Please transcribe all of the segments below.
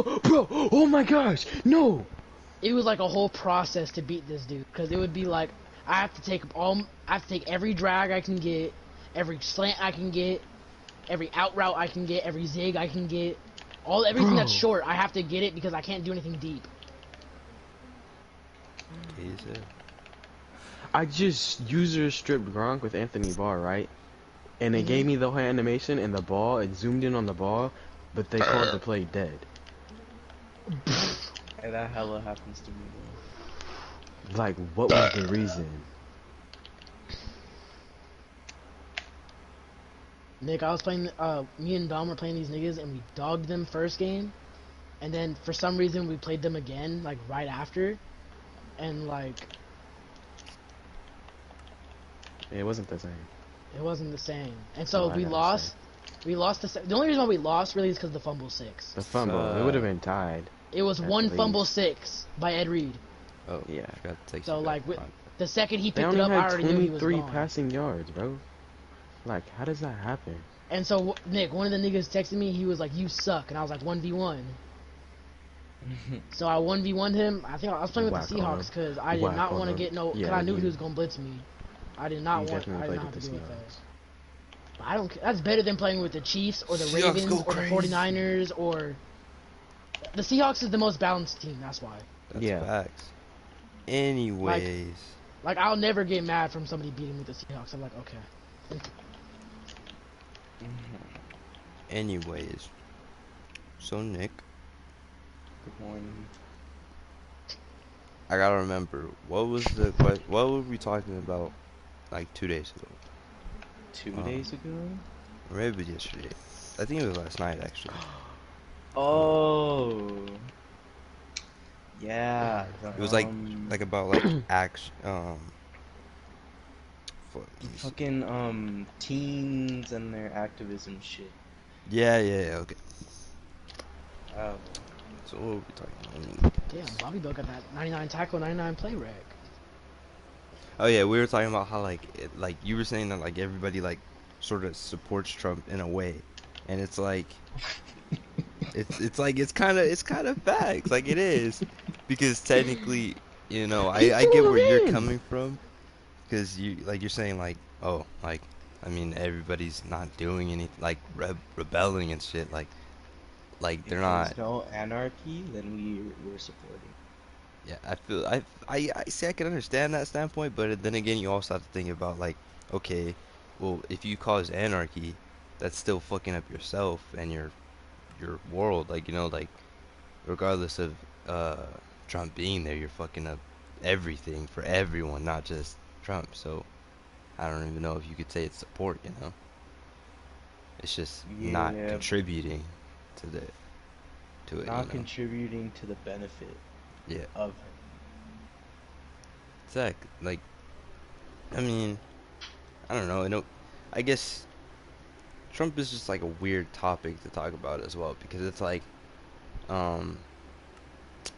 bro, oh my gosh, no. It was like a whole process to beat this dude, because it would be like I have to take every drag I can get, every slant I can get, every out route I can get, every zig I can get, everything Bro. that's short. I have to get it because I can't do anything deep. Jesus. I just user stripped Gronk with Anthony Barr, right? And it gave me the whole animation and the ball. It zoomed in on the ball, but they called the play dead. Hey, that hella happens to me though. Like, what was the reason? Nick, I was playing. Me and Dom were playing these niggas, and we dogged them first game, and then for some reason we played them again, like right after, and like It wasn't the same. it wasn't the same, and so Oh, I we gotta lost. say. We lost the only reason why we lost really is because the fumble 6. The fumble. It would have been tied. It was at one least. fumble 6 by Ed Reed. Oh, Yeah. I forgot to take So some like back. the second he They picked it only up, I had already knew he was 23 gone. passing yards, bro. Like, how does that happen? And so Nick, one of the niggas texted me. He was like, "You suck," and I was like, "1v1." So I 1v1'd him. I think I was playing with the Whack on Seahawks him. because I did Whack not on want to him. get no. Because Yeah, I knew you- he was gonna blitz me. I did not You want. definitely I did played not have with to the deal with that. Seahawks. But I don't. That's better than playing with the Chiefs or the Seahawks Ravens go or the crazy. 49ers or. The Seahawks is the most balanced team. That's why. That's Yeah. facts. Anyways. Like I'll never get mad from somebody beating me with the Seahawks. I'm like, okay. Anyways. So, Nick, Good morning. I gotta remember, what was the question? What were we talking about like 2 days ago? 2 days ago? Or maybe yesterday. I think it was last night, actually. Oh. Yeah. It was like about like action. Fucking teens and their activism shit. Yeah, okay. Oh. So what were we talking about? Damn, Bobby Bill got that 99 tackle, 99 play rec. Oh yeah, we were talking about how like like you were saying that like everybody like sort of supports Trump in a way, and it's like it's like it's kind of facts, like it is, because technically, you know, I get where you're coming from, because you're saying like, oh, like, I mean, everybody's not doing anything, like rebelling and shit, like they're If not. there's no anarchy, then we're supporting. Yeah, I feel I see, I can understand that standpoint, but then again, you also have to think about like, okay, well, if you cause anarchy, that's still fucking up yourself and your world, like, you know, like, regardless of Trump being there, you're fucking up everything for everyone, not just Trump. So I don't even know if you could say it's support, you know. It's just not Yeah, contributing to it. not You know? contributing to the benefit Yeah. of it. Exactly. Like, I mean, I don't know. I guess Trump is just like a weird topic to talk about as well, because it's um,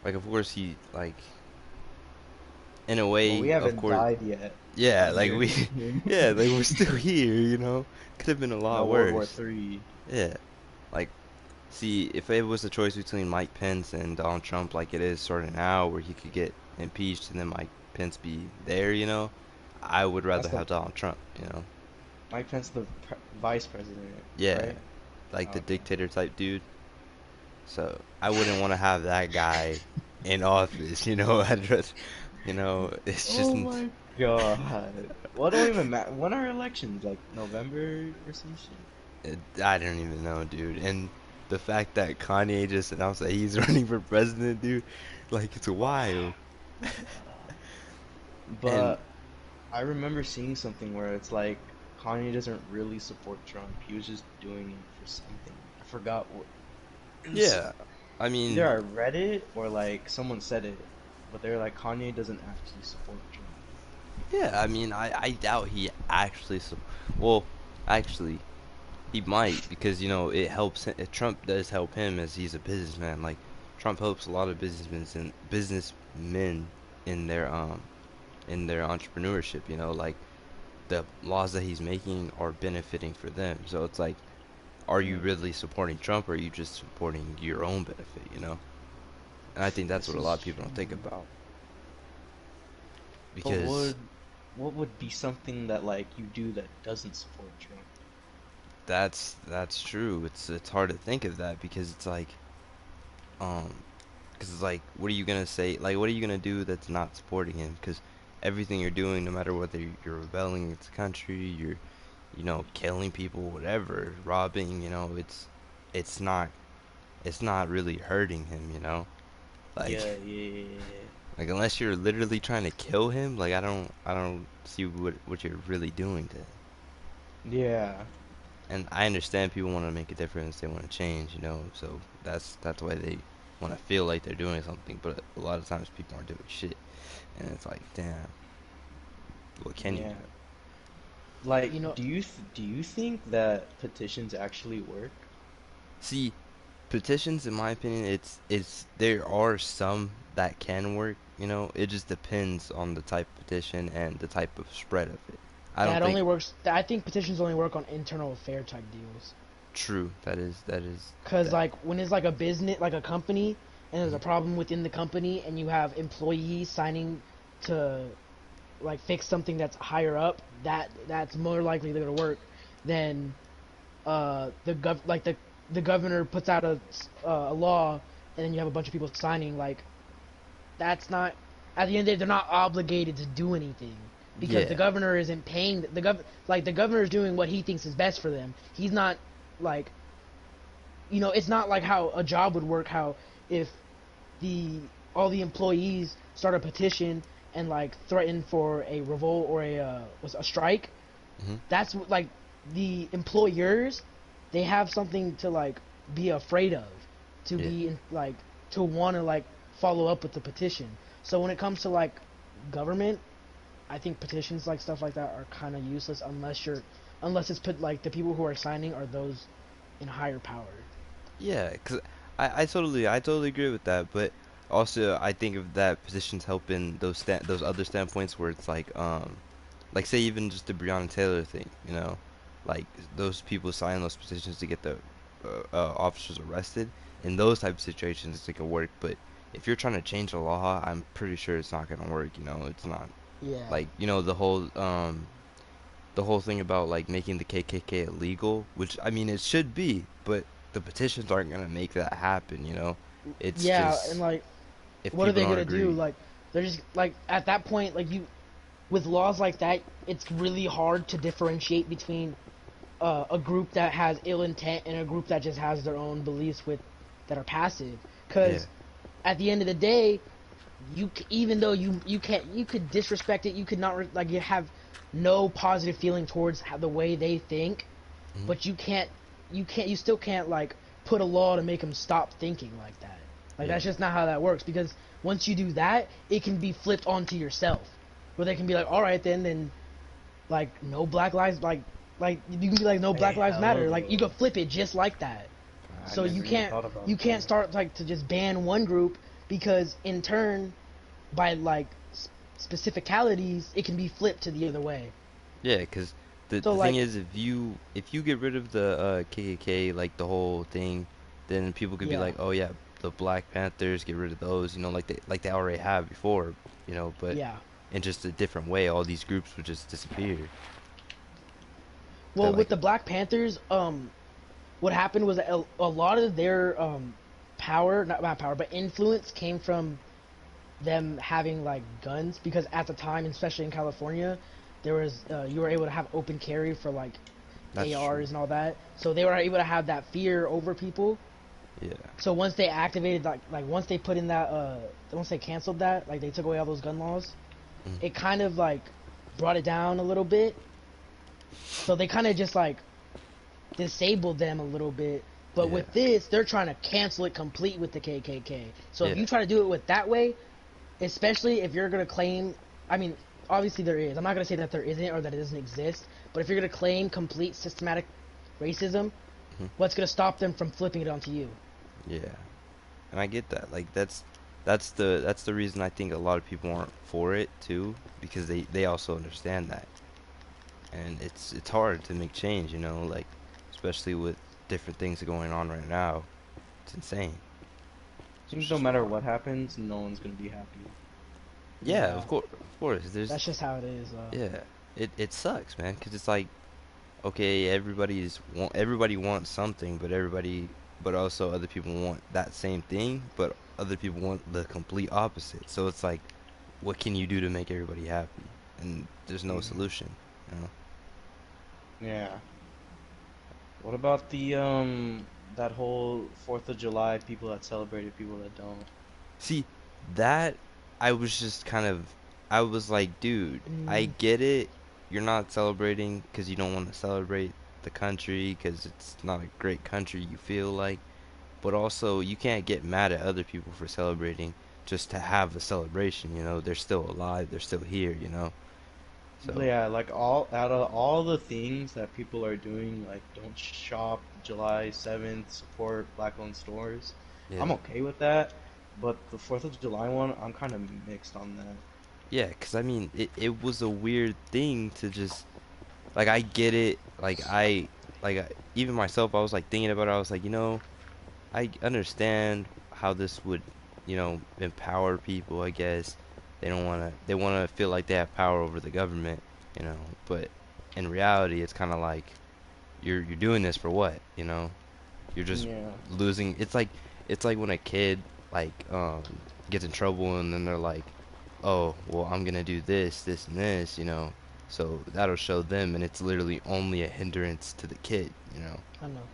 like of course he like, in a way, Well, we haven't of course, died yet. yeah, like Here. we, yeah, like we're still here, you know. Could have been a lot No worse. World War III. Yeah, like, see, if it was a choice between Mike Pence and Donald Trump, like it is sort of now, where he could get impeached and then Mike Pence be there, you know, I would rather That's the- have Donald Trump, you know. Mike Pence, the vice president. Yeah, Right? like the Okay. dictator type dude. So I wouldn't want to have that guy in office, you know. I'd just, you know, it's just. Oh my god. Well, it don't even matter. When are elections? Like November or some shit? I don't even know, dude. And the fact that Kanye just announced that he's running for president, dude, like it's wild. But I remember seeing something where it's like Kanye doesn't really support Trump. He was just doing it for something. I forgot what. Yeah, I mean, Either I read it or like someone said it, but they're like Kanye doesn't actually support Trump. yeah, I mean, I doubt he actually. Well, actually, he might, because you know it helps. Trump does help him as he's a businessman. Like Trump helps a lot of businessmen in their entrepreneurship. You know, like the laws that he's making are benefiting for them. So it's like, are you Yeah. really supporting Trump or are you just supporting your own benefit, you know? And I think that's This what a is lot of people don't think true. about. But Because what would be something that like you do that doesn't support Trump? that's true. It's hard to think of that because it's like um because it's like what are you gonna say, like what are you gonna do that's not supporting him? Because everything you're doing, no matter whether you're rebelling against the country, you're killing people, whatever, robbing, it's not it's not really hurting him, like Yeah, yeah, yeah, yeah. like unless you're literally trying to kill him, like I don't see what you're really doing to him. Yeah. And I understand people want to make a difference, they want to change, so that's why they want to feel like they're doing something, but a lot of times people aren't doing shit, and it's like, damn, what can you Yeah. do? Like, You know, do you think that petitions actually work? See, petitions, in my opinion, it's there are some that can work, it just depends on the type of petition and the type of spread of it. I don't that think only works. I think petitions only work on internal affair type deals. true. That is Cause that. like when it's like a business, like a company, and there's Mhm. a problem within the company, and you have employees signing to like fix something that's higher up, that's more likely to work than the governor puts out a law, and then you have a bunch of people signing. Like that's not, at the end of the day, they're not obligated to do anything because the Yeah, governor isn't paying the governor is doing what he thinks is best for them. He's not like, it's not like how a job would work. How if the all the employees start a petition and like threaten for a revolt or a strike, hmm, that's like the employers, they have something to like be afraid of, to yeah, be like to want to like follow up with the petition. So when it comes to like government, I think petitions like stuff like that are kind of useless unless it's put like the people who are signing are those in higher power. yeah. Cause I totally agree with that, but also I think of that positions help in those other standpoints where it's like say even just the Breonna Taylor thing, like those people signing those petitions to get the officers arrested. In those type of situations, it can work. But if you're trying to change the law, I'm pretty sure it's not gonna work. It's not Yeah. like the whole thing about like making the KKK illegal, which I mean it should be, but the petitions aren't gonna make that happen. It's Yeah, and just like if what are people they don't gonna do? agree. Like they're just like at that point, like you with laws like that, it's really hard to differentiate between a group that has ill intent and a group that just has their own beliefs with that are passive. Yeah, Because at the end of the day, even though you could disrespect it, you could not like you have no positive feeling towards how, the way they think, hmm, but you still can't like put a law to make them stop thinking like that. Like yeah, that's just not how that works, because once you do that, it can be flipped onto yourself, where they can be like, all right then like no black lives, like you can be like no Hey, black lives hella matter, like you though. can flip it just like that. I So never even thought about you it can't though. start like to just ban one group, because in turn, by like specificalities, it can be flipped to the other way. yeah. Because the So the thing like is, if you get rid of the KKK, like the whole thing, then people could be yeah, like, oh yeah, the Black Panthers, get rid of those, like they already have before, but yeah. in just a different way, all these groups would just disappear. They're Well, like, with the Black Panthers, what happened was that a lot of their power, not power, but influence came from them having like guns, because at the time, especially in California, there was you were able to have open carry for like that's true. ARs and all that. So they were able to have that fear over people. Yeah. So once they activated like once they put in that once they canceled that, like they took away all those gun laws, Mm. it kind of like brought it down a little bit. So they kind of just like disabled them a little bit. But Yeah. with this, they're trying to cancel it complete with the KKK. So if Yeah. you try to do it with that way, especially if you're gonna claim, I mean, obviously there is. I'm not gonna say that there isn't or that it doesn't exist. But if you're gonna claim complete systematic racism, Mhm. what's gonna stop them from flipping it onto you? Yeah. And I get that. Like that's the reason I think a lot of people aren't for it too, because they also understand that. And it's hard to make change, like especially with different things going on right now. It's insane. It's Seems no just matter wild. what happens, no one's gonna be happy. Yeah, Yeah, of course. There's that's just how it is. yeah. It sucks, man, 'cause it's like okay, everybody wants something, but also other people want that same thing, but other people want the complete opposite. So it's like, what can you do to make everybody happy? And there's no Hmm. solution, you know? Yeah. What about the that whole 4th of July people that celebrated, people that don't? See, that I was just kind of, I was like, dude, I Mm, get it. You're not celebrating because you don't want to celebrate the country because it's not a great country, you feel like. But also, you can't get mad at other people for celebrating just to have a celebration, you know? They're still alive, they're still here, you know? So, Yeah, like all out of all the things that people are doing, like don't shop July 7th, support black-owned stores. yeah. I'm okay with that, but the 4th of July one, I'm kind of mixed on that. Yeah, 'cause I mean, it was a weird thing to just, like, I get it. Even myself, I was like thinking about it. I was like, you know, I understand how this would, you know, empower people, I guess. They want to feel like they have power over the government, you know, but in reality, it's kind of like you're doing this for what, you know? You're just Yeah. losing. It's like when a kid like gets in trouble and then they're like, "Oh, well, I'm gonna do this, this, and this," you know. So that'll show them, and it's literally only a hindrance to the kid, you know. I know.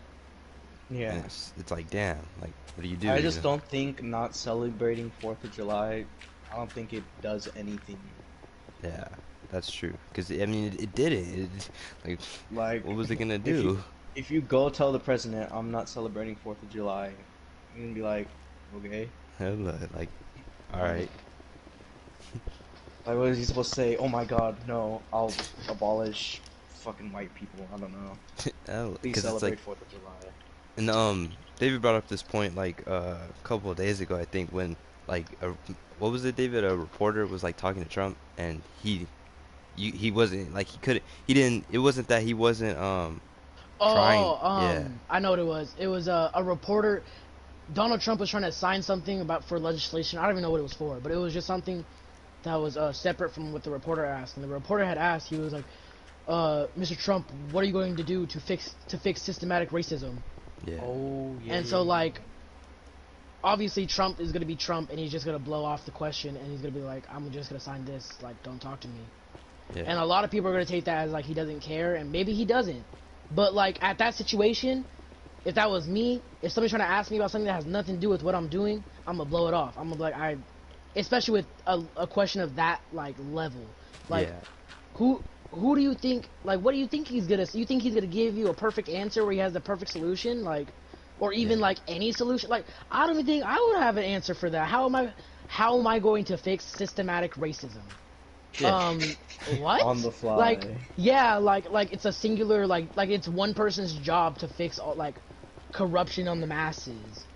And Yeah. it's like, damn, like, what do you do, I you just know? don't think not celebrating 4th of July, I don't think it does anything. Yeah, that's true. Because I mean, it did it. Like, what Like, was it gonna if you do? if you go tell the president I'm not celebrating 4th of July, I'm gonna be like, okay. Like, all Like, right. what is he supposed to say? Oh my God, no, I'll abolish fucking white people. I don't know. Please Because it's like, celebrate 4th of July. and David brought up this point like a couple of days ago, I think, when like what was it, David? A reporter was like talking to Trump, and he wasn't like he didn't. It wasn't that he wasn't trying. Yeah, I know what it was. It was a reporter. Donald Trump was trying to sign something about for legislation. I don't even know what it was for, but it was just something that was separate from what the reporter asked. And the reporter had asked, he was like, "Mr. Trump, what are you going to do to fix systematic racism?" yeah, Oh yeah, And yeah, so yeah. like, obviously Trump is gonna be Trump, and he's just gonna blow off the question, and he's gonna be like, "I'm just gonna sign this. Like, don't talk to me." yeah, And a lot of people are gonna take that as like he doesn't care, and maybe he doesn't. But like at that situation, if that was me, if somebody's trying to ask me about something that has nothing to do with what I'm doing, I'm gonna blow it off. I'm gonna be like, especially with a question of that like level, like yeah, who who do you think, like what do you think he's gonna, you think he's gonna give you a perfect answer where he has the perfect solution, like, or even yeah, like any solution? Like I don't even think I would have an answer for that. How am I going to fix systematic racism? yeah, um On what? the Like, fly. yeah, like it's a singular, like it's one person's job to fix all like corruption on the masses.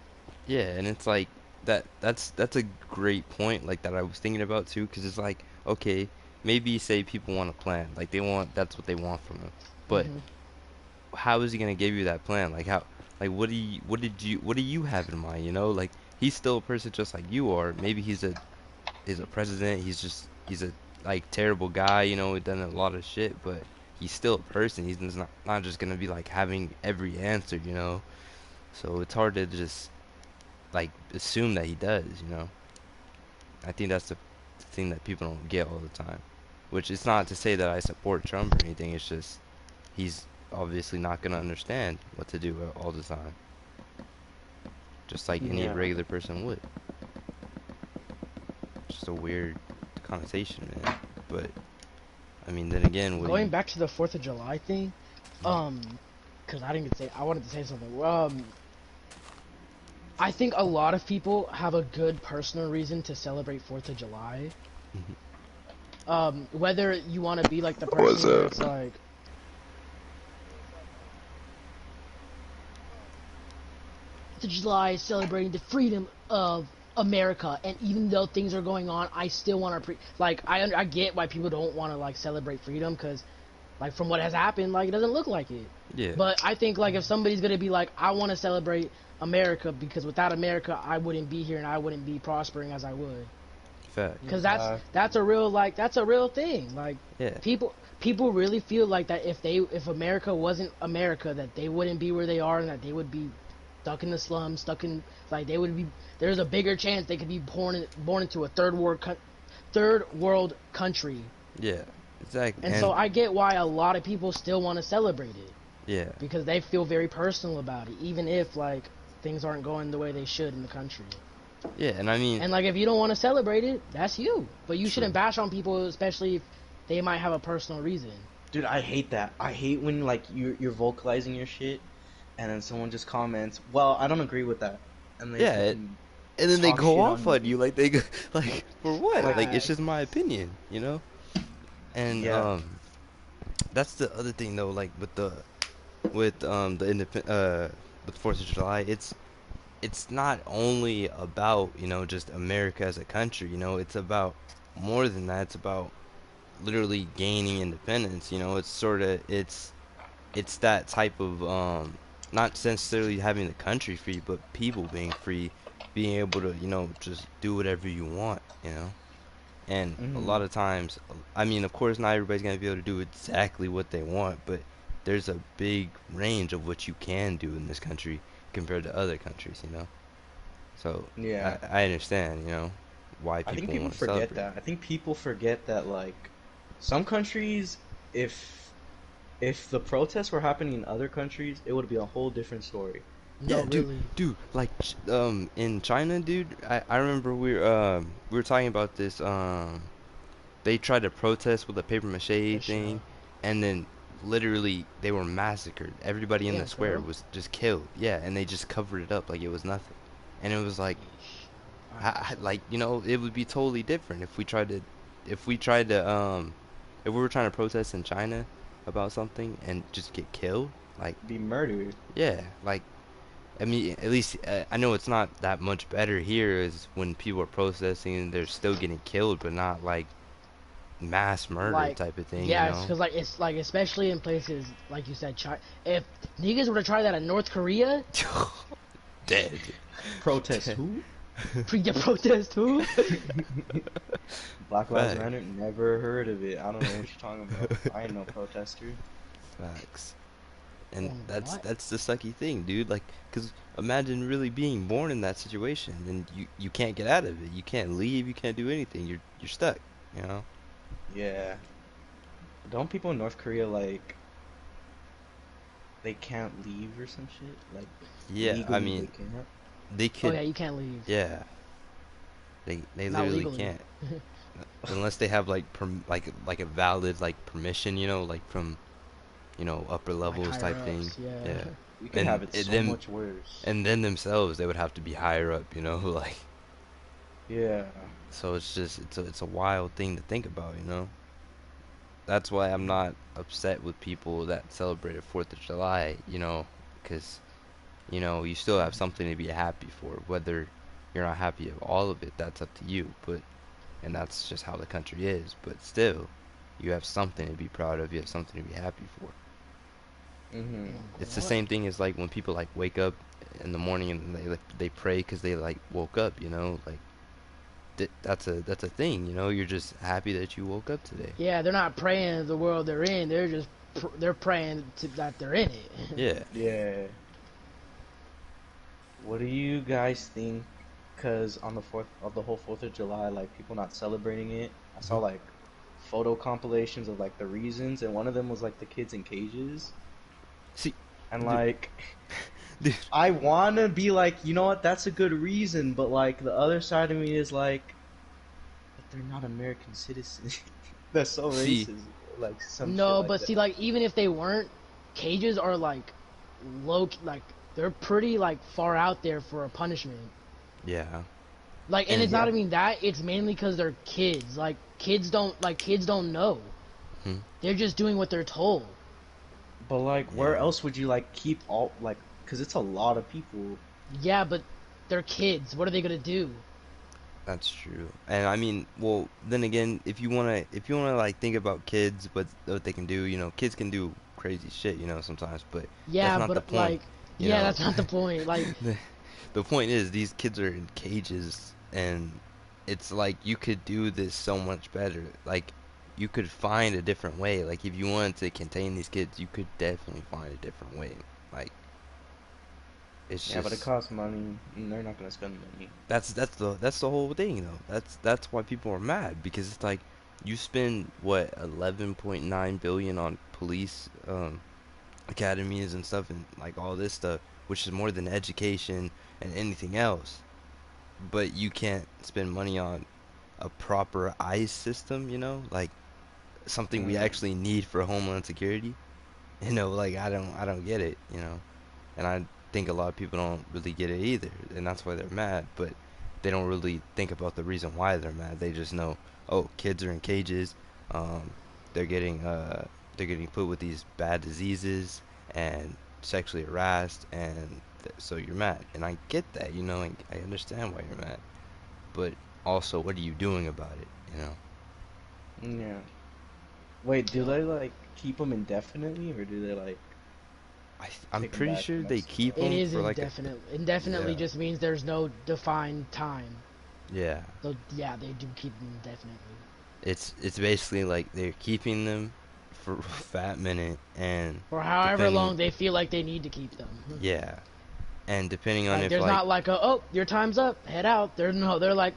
yeah. And it's like that's a great point like that I was thinking about too, because it's like okay, maybe say people want a plan, like they want that's what they want from him, but Hmm. how is he gonna give you that plan? Like how, like what do you have in mind? You know, like he's still a person just like you are. Maybe he's a president. He's a like terrible guy. You know, he done a lot of shit, but he's still a person. He's just not just gonna be like having every answer. You know, so it's hard to just like assume that he does. You know, I think that's the thing that people don't get all the time. Which it's not to say that I support Trump or anything. It's just he's obviously not gonna understand what to do all the time, just like any Yeah. regular person would. Just a weird connotation, man. But I mean, then again, what do Going you? back to the Fourth of July thing, um, because I didn't get to say, I wanted to say something. I think a lot of people have a good personal reason to celebrate Fourth of July. Mhm. Whether you want to be like the What's person where up? it's like, Fourth of July is celebrating the freedom of America, and even though things are going on, I still want to like I get why people don't want to like celebrate freedom, because Like from what has happened, like it doesn't look like it. Yeah. But I think like if somebody's gonna be like, I want to celebrate America because without America, I wouldn't be here and I wouldn't be prospering as I would. Fact. Because that's a real that's a real thing. Like Yeah. people really feel like that if America wasn't America, that they wouldn't be where they are and that they would be stuck in the slums, stuck in like they would be. There's a bigger chance they could be born into a third world country. Yeah. Exactly. And so I get why a lot of people still want to celebrate it yeah. because they feel very personal about it, even if like things aren't going the way they should in the country. Yeah, and I mean, And like if you don't want to celebrate it, that's you. But you True. shouldn't bash on people, especially if they might have a personal reason. Dude, I hate that. I hate when like you're vocalizing your shit, and then someone just comments, "Well, I don't agree with that," and they Yeah, fucking and then they talk go shit off on you like they go, like for what? Like- Like it's just my opinion, you know? And Yeah. that's the other thing though, like with the with 4th of July, it's not only about, you know, just America as a country, you know, it's about more than that. It's about literally gaining independence, you know. It's sort of it's that type of not necessarily having the country free, but people being free, being able to, you know, just do whatever you want, you know. And a lot of times, I mean, of course, not everybody's gonna be able to do exactly what they want, but there's a big range of what you can do in this country compared to other countries, you know. So Yeah. I understand, you know, why I think people people want to forget celebrate. that. I think people forget that like some countries, if the protests were happening in other countries, it would be a whole different story. No, Yeah, dude, really. like in China, dude, I remember we were talking about this. They tried to protest with a paper mache For sure. thing, and then literally they were massacred. Everybody in Yeah, the for square real? was just killed. Yeah, and they just covered it up like it was nothing. And it was like, like, you know, it would be totally different if we tried to, if we were trying to protest in China about something and just get killed. Like, Be murdered. yeah, like, I mean, at least I know it's not that much better here is when people are protesting and they're still getting killed, but not like mass murder Like, type of thing, you yeah, know? it's like especially in places like you said, China. If niggas were to try that in North Korea, Dead. Protest who? pre protest too. Black Lives Fact. Matter? Never heard of it. I don't know what you're talking about. I ain't no protester. Facts. And What? that's the sucky thing, dude. Like, 'cause imagine really being born in that situation, and you can't get out of it. You can't leave. You can't do anything. You're stuck. You know? Yeah. Don't people in North Korea like they can't leave or some shit? Like Yeah. legally I mean, they can't. they Oh could. yeah, you can't leave. Yeah. They Not literally legally. can't unless they have like like a valid like permission. You know, like from upper Like levels higher type thing. ups, yeah. Yeah. We could And have it so them much worse. and then themselves they would have to be higher up. You know, like. Yeah. So it's just it's a wild thing to think about, you know. That's why I'm not upset with people that celebrated 4th of July, you know, because you still have something to be happy for. Whether you're not happy of all of it, that's up to you. And that's just how the country is. But still, you have something to be proud of. You have something to be happy for. Mhm. It's the same thing as like when people like wake up in the morning and they pray because they like woke up, you know, like. That's a thing, you know. You're just happy that you woke up today. Yeah, they're not praying the world they're in. They're just they're praying that they're in it. Yeah. Yeah. What do you guys think? Cause on the whole 4th of July, like people not celebrating it. I saw like photo compilations of like the reasons, and one of them was like the kids in cages. See, And dude, like, dude, I wanna be like, you know what? That's a good reason, but like the other side of me is like, but they're not American citizens. That's so See. racist. Like some No, shit like but that. see, like even if they weren't, cages are like like they're pretty like far out there for a punishment. yeah, Like, and And it's not yeah. even that. It's mainly because they're kids. Like kids don't know. Mhm. They're just doing what they're told. But like, where Yeah. else would you like keep all like? Cause it's a lot of people. Yeah, but they're kids. What are they gonna do? That's true. And I mean, well, then again, if you wanna like think about kids, what they can do, kids can do crazy shit, sometimes, but that's Yeah, not the but point, like, you yeah, know. that's not the point. Like, The, the point is these kids are in cages, and it's like you could do this so much better. Like you could find a different way. Like if you wanted to contain these kids, you could definitely find a different way. Like it's Yeah, but it just costs money, and they're not gonna spend money. that's the whole thing though. That's why people are mad because it's like you spend what 11.9 billion on police academies and stuff and like all this stuff, which is more than education and anything else. But you can't spend money on a proper ICE system, like something we Mm. actually need for Homeland Security. Like I don't get it, and I think a lot of people don't really get it either, and that's why they're mad. But they don't really think about the reason why they're mad. They just know, oh, kids are in cages, um, they're getting put with these bad diseases and sexually harassed, and so you're mad. And I get that, and I understand why you're mad. But also, what are you doing about it? Yeah. Wait, do yo, they like keep them indefinitely, or do they like I'm take them pretty back to sure they keep Mexico? it them is for like indefinite. Indefinitely yeah, just means there's no defined time. yeah. So yeah, they do keep them indefinitely. It's basically like they're keeping them for a fat minute, and For however depending, long they feel like they need to keep them. yeah, and depending on Like, if there's like not like a, oh, your time's up, head out. They're no, they're like,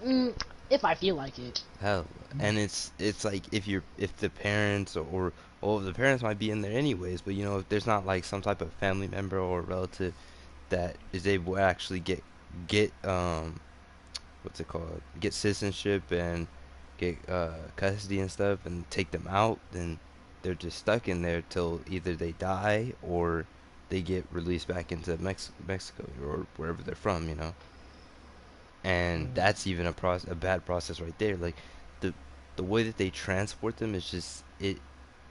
if I feel like it. hell, and it's like if the parents or well the parents might be in there anyways, but if there's not like some type of family member or relative that is able to actually get what's it called? Get citizenship and get custody and stuff and take them out, then they're just stuck in there till either they die or they get released back into Mexico or wherever they're from. And Mm. that's even a bad process right there. Like the the way that they transport them is just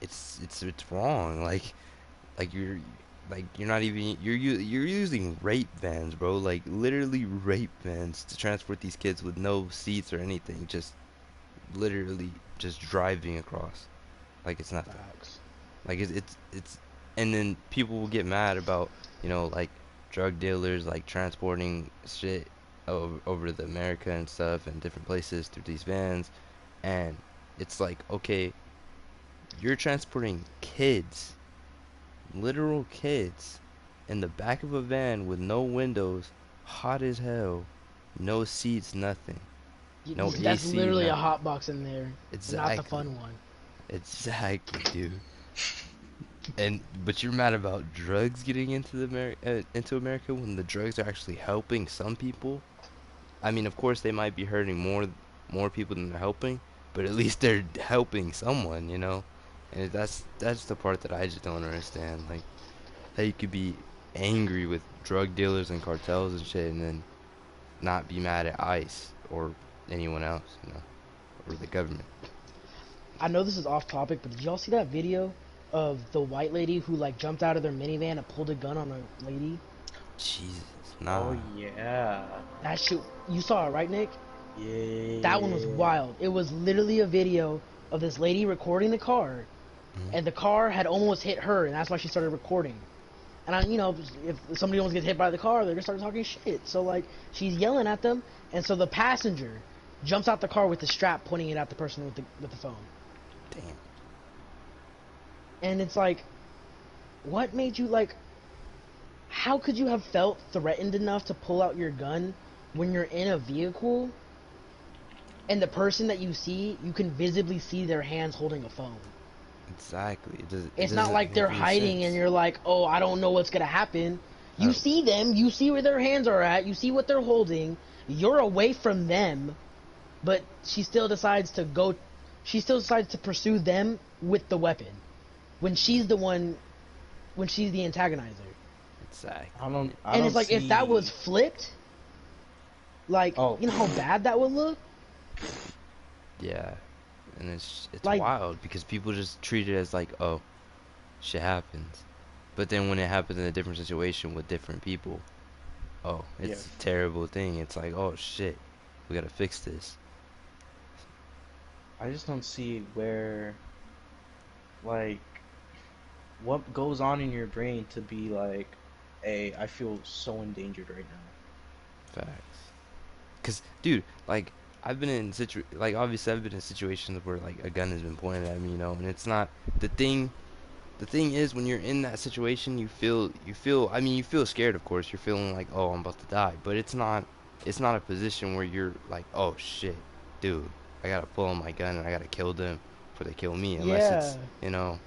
it's wrong. Like you're not even you're using rape vans, bro. Like literally rape vans to transport these kids with no seats or anything. Just literally just driving across like it's nothing. Facts. Like it's and then people will get mad about, like drug dealers like transporting shit over the America and stuff and different places through these vans, and it's like, okay, you're transporting kids, literal kids, in the back of a van with no windows, hot as hell, no seats, nothing, no That's AC, literally a nothing. hot box in there, and not the Exactly. fun one. Exactly, dude. And but you're mad about drugs getting into America when the drugs are actually helping some people. I mean, of course they might be hurting more people than they're helping, but at least they're helping someone. And that's the part that I just don't understand. Like how you could be angry with drug dealers and cartels and shit, and then not be mad at ICE or anyone else, or the government. I know this is off topic, but did y'all see that video of the white lady who like jumped out of their minivan and pulled a gun on a lady? Jesus, Oh nah. yeah. That shit, you saw it, right, Nick? That one was Yeah. wild. It was literally a video of this lady recording the car, Mhm. and the car had almost hit her, and that's why she started recording. And if somebody almost gets hit by the car, they're gonna start talking shit. So like, she's yelling at them, and so the passenger jumps out the car with the strap, pointing it at the person with the phone. Damn. And it's like, what made you like? How could you have felt threatened enough to pull out your gun when you're in a vehicle and the person that you see, you can visibly see their hands holding a phone? Exactly. It It's not doesn't like make they're any hiding and sense. you're like, oh, I don't know what's gonna happen. You Oh, see them, you see where their hands are at, you see what they're holding, you're away from them, but she still decides to pursue them with the weapon. When she's the one, when she's the antagonizer. exactly. I And don't it's like, if that was see. flipped, like, Oh, you know how bad that would look? Yeah, and it's Like, wild because people just treat it as like, oh, shit happens. But then when it happens in a different situation with different people, oh, yeah. it's a terrible thing. It's like, oh shit, We gotta fix this. I just don't see where, like, what goes on in your brain to be like, hey, I feel so endangered right now. Facts. Cause, dude, like, like, obviously I've been in situations where, like, a gun has been pointed at me, you know, and it's not, the thing, the thing is, when you're in that situation, I mean, you feel scared, of course, you're feeling like, oh, I'm about to die, but it's not a position where you're like, oh, shit, dude, I gotta pull on my gun and I gotta kill them before they kill me, unless Yeah. it's, you know,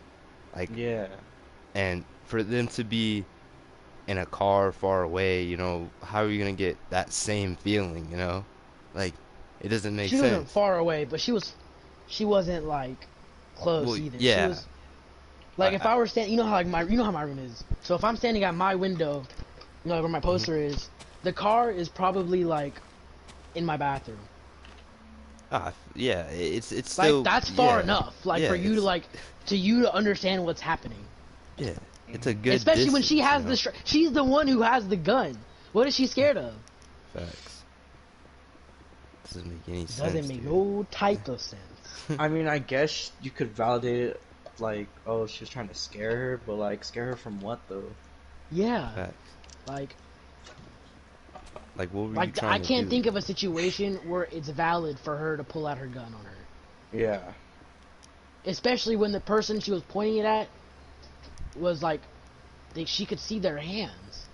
like, Yeah. and for them to be in a car far away, you know, how are you gonna get that same feeling, you know? Like, it doesn't make She wasn't sense. far away, but she wasn't like close Well, either. She yeah, was like if I I were standing, you know how like you know how my room is. So if I'm standing at my window, you know like where my mhm. poster is, the car is probably like in my bathroom. Yeah, it's Like still, that's far yeah, enough. Like yeah, for you to it's, like to you to understand what's happening. yeah, it's a Hmm. good Especially when she distance, you has know? she's the one who has the gun. What is she scared of? Facts. Doesn't make any Doesn't sense, make dude. no type of sense. I mean, I guess you could validate it like, oh, she was trying to scare her, but like, scare her from what though? Yeah. Facts. Like Like, what were you like I trying to can't do? think of a situation where it's valid for her to pull out her gun on her. Yeah. Especially when the person she was pointing it at was like she could see their hands.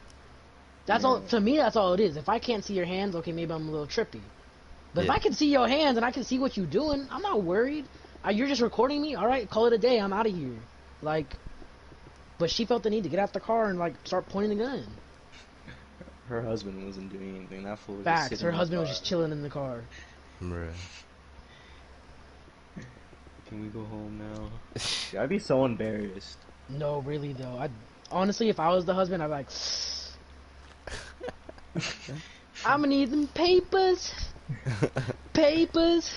That's all Yeah. to me. That's all it is. If I can't see your hands, okay, maybe I'm a little trippy. But if Yeah, I can see your hands and I can see what you're doing, I'm not worried. You're just recording me. All right, call it a day. I'm out of here. Like, but she felt the need to get out the car and like start pointing the gun. Her husband wasn't doing anything. That fool was just Facts. sitting Her in the husband was car. just chilling in the car. bruh. Can we go home now? Yeah, I'd be so embarrassed. No, really though. I honestly, if I was the husband, I'd be like, I'm gonna need them papers, papers.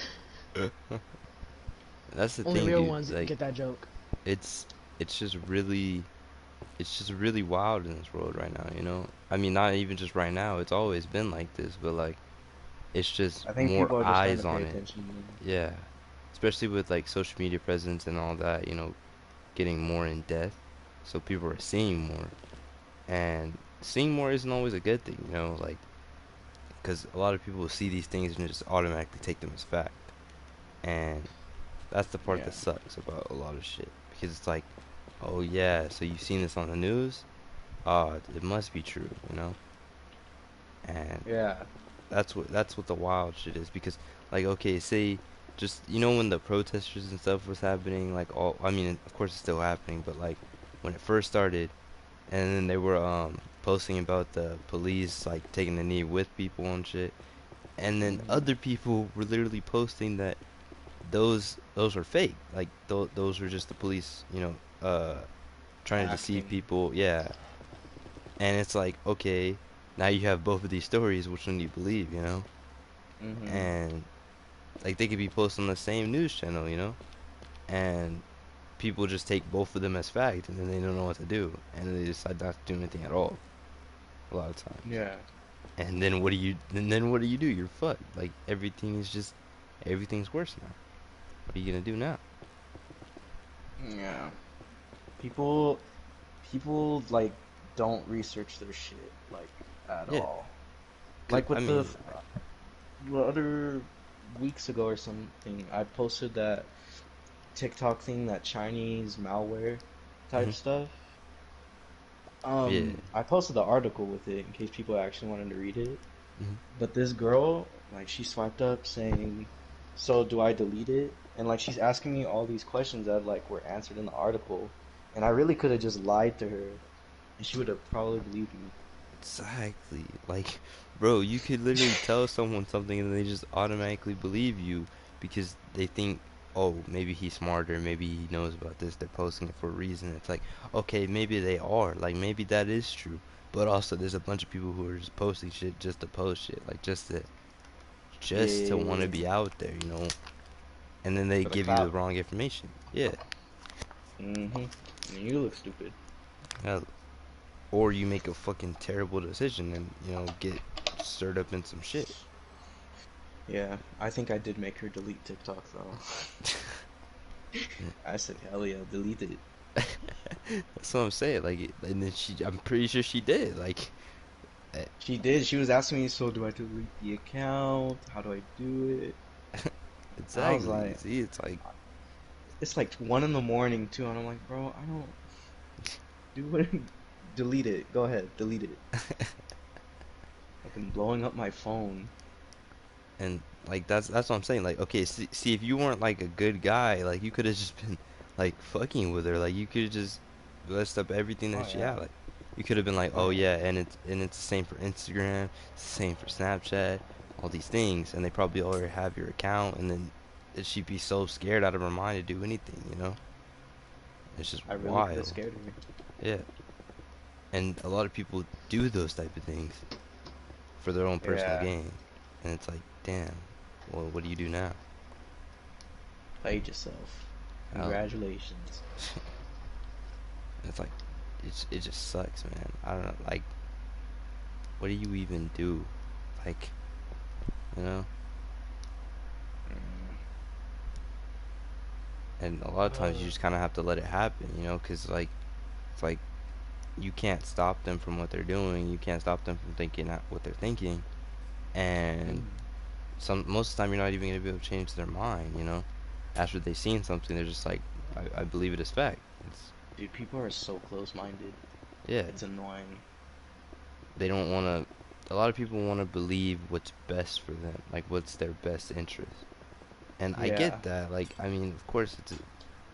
That's the Only thing, real dude. ones Like, get that joke. it's, it's just really, it's just really wild in this world right now, you know? I mean, not even just right now, it's always been like this, but like, it's just I think more people are just starting eyes to pay on it. attention more. Yeah. Especially with like social media presence and all that, you know, getting more in depth. So people are seeing more. And seeing more isn't always a good thing, you know, like, because a lot of people will see these things and just automatically take them as fact. And that's the part Yeah. that sucks about a lot of shit. Because it's like, oh yeah, so you've seen this on the news? It must be true, you know? And Yeah. that's what the wild shit is because like okay say just you know when the protesters and stuff was happening like all I mean of course it's still happening but like when it first started and then they were posting about the police like taking the knee with people and shit and then Hmm. other people were literally posting that those are fake like those were just the police you know trying to deceive Acting. people yeah and it's like okay now you have both of these stories which one do you believe you know Hmm. and like they could be posted on the same news channel, you know, and people just take both of them as fact, and then they don't know what to do, and they decide not to do anything at all. A lot of times, Yeah. and then what do you? And then what do you do? You're fucked. Like everything is just, everything's worse now. What are you gonna do now? Yeah. People people like don't research their shit like at Yeah, all. cause Like I with mean, the other weeks ago or something, I posted that TikTok thing, that Chinese malware type mhm, stuff. yeah, I posted the article with it in case people actually wanted to read it. mhm. But this girl, like, she swiped up saying, "So do I delete it?" And like, she's asking me all these questions that like were answered in the article, and I really could have just lied to her, and she would have probably believed me. Exactly. Like, bro, you could literally tell someone something and they just automatically believe you because they think, oh, maybe he's smarter, maybe he knows about this, they're posting it for a reason. It's like, okay, maybe they are. Like, maybe that is true. But also, there's a bunch of people who are just posting shit just to post shit, like Yeah, just to yeah, want to yeah. be out there, you know? And then they For the give you the clout. wrong information. Yeah. Mm-hmm. And you look stupid. Yeah. Or you make a fucking terrible decision and, you know, get stirred up in some shit. Yeah, I think I did make her delete TikTok though. I said, hell yeah, delete it. That's what I'm saying. Like, and then I'm pretty sure she did. Like, eh, She did. She was asking me, so do I delete the account? How do I do it? I was exactly. like, See, it's like, it's like 1 in the morning too, and I'm like, bro, I don't do it. Delete it. Go ahead, delete it. Fucking blowing up my phone. and like that's what I'm saying. Like, okay, see, if you weren't like a good guy, like you could have just been like fucking with her. Like, you could have just blessed up everything Oh that she yeah. had. Like, you could have been like, Oh oh yeah. yeah, and it's the same for Instagram, it's the same for Snapchat, all these things, and they probably already have your account, and then she'd be so scared out of her mind to do anything, you know? It's just I really could have wild. scared her. Yeah. And a lot of people do those type of things for their own personal Yeah. gain. And it's like, damn, well, what do you do now? Played yourself. Oh, Congratulations. it's like, it just sucks, man. I don't know, like, what do you even do? Like, you know? Mm. And a lot of times you just kind of have to let it happen, you know? Because, like, it's like, you can't stop them from what they're doing. You can't stop them from thinking what they're thinking. And Mm. most of the time you're not even going to be able to change their mind, you know? After they've seen something, they're just like, I believe it is fact. It's, Dude, people are so close-minded. yeah, It's annoying. they don't want to. A lot of people want to believe what's best for them, like what's their best interest. And I Yeah. get that. Like, I mean, of course,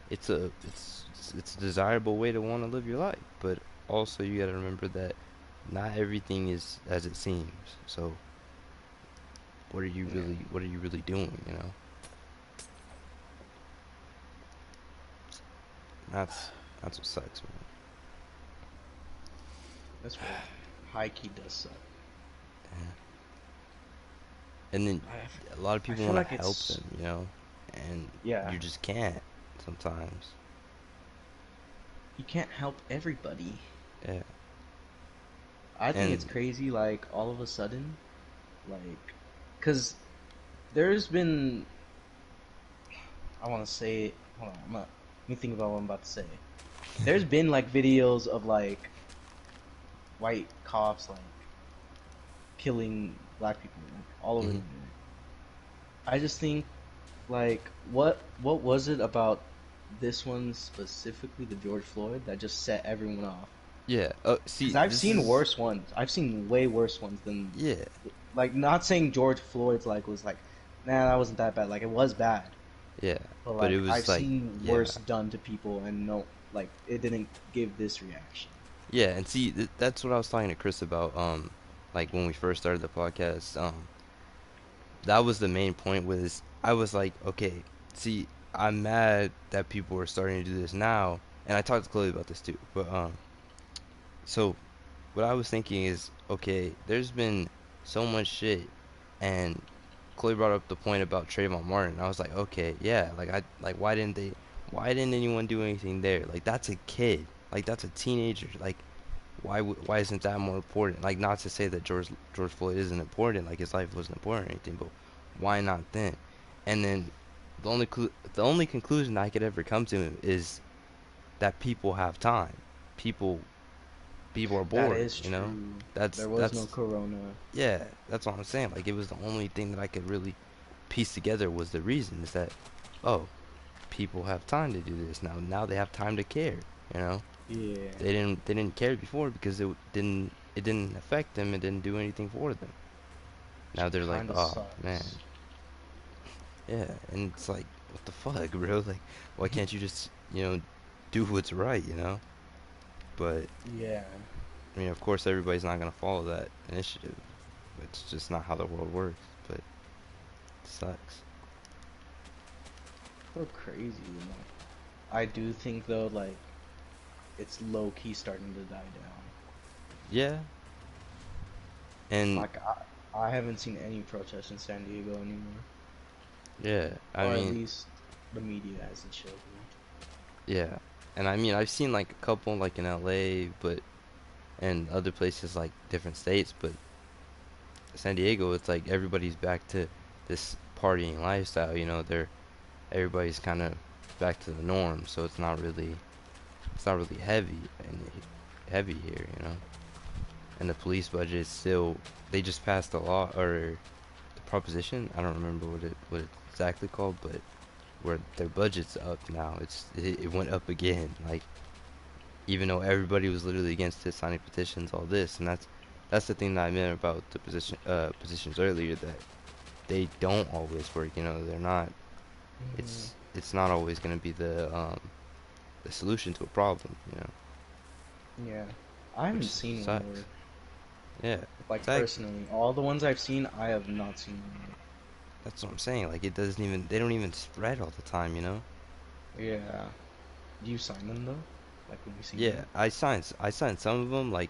it's a desirable way to want to live your life, but also you got to remember that not everything is as it seems. So, Yeah. what are you really doing, you know? That's that's what sucks, man. That's real. High key does suck. Yeah. And then I, f- a lot of I people feel want to like help it's them, you know, and yeah. you just can't sometimes. You can't help everybody. Yeah. I think it's And crazy, like all of a sudden, like, cause there's been I want to say it. Hold on, let me think about what I'm about to say. There's been like videos of like white cops like killing black people like all over the mhm. internet. I just think like what was it about this one specifically, the George Floyd, that just set everyone off? Yeah. Oh, Because see, I've this seen is worse ones. I've seen way worse ones than yeah, like not saying George Floyd's like was like nah that wasn't that bad. Like it was bad, yeah. but But it like I've was like seen yeah, worse done to people and no like it didn't give this reaction. yeah. And see, that's what I was talking to Chris about. Like when we first started the podcast. That was the main point. Was I was like, okay, see, I'm mad that people are starting to do this now, and I talked to Chloe about this too. But so what I was thinking is, okay, there's been so much shit, and Chloe brought up the point about Trayvon Martin. I was like, okay, yeah, like why didn't anyone do anything there? Like that's a kid, like that's a teenager. Like why isn't that more important? Like not to say that George Floyd isn't important, like his life wasn't important or anything, but why not then? And then the only conclusion I could ever come to is that people have time. People people are That bored, is you know? true. That's There was no that's corona. yeah, that's what I'm saying. Like it was the only thing that I could really piece together was the reason is that oh, people have time to do this now. Now they have time to care, you know? Yeah, They didn't care before because it didn't affect them, it didn't do anything for them. which Now they're like, kind of "Oh, man." sucks. Yeah, and it's like, what the fuck, bro? Like why can't you just, do what's right, you know? But Yeah, I mean, of course everybody's not going to follow that initiative. It's just not how the world works, but it sucks. so crazy. You know? I do think though, like it's low key starting to die down. Yeah, and Like I haven't seen any protests in San Diego anymore, yeah, I or at mean, least the media hasn't showed me. yeah. And I mean, I've seen like a couple like in LA, but and other places like different states, but San Diego, it's like everybody's back to this partying lifestyle. You know, they're everybody's kind of back to the norm, so it's not really heavy here. You know, and the police budget is still they just passed a law or the proposition. I don't remember what it's exactly called, but where their budget's up now. It went up again. Like even though everybody was literally against it, signing petitions, all this, and that's the thing that I meant about the positions earlier that they don't always work. You know, they're not. Hmm. It's not always gonna be the solution to a problem. You know, Yeah. I which haven't seen one sucks. work. Yeah, Like exactly. personally, all the ones I've seen, I have not seen one That's what I'm saying. Like it doesn't even they don't even spread all the time. You know. work. Yeah. Do you sign them though? Like when you see Yeah, one? I signed some of them like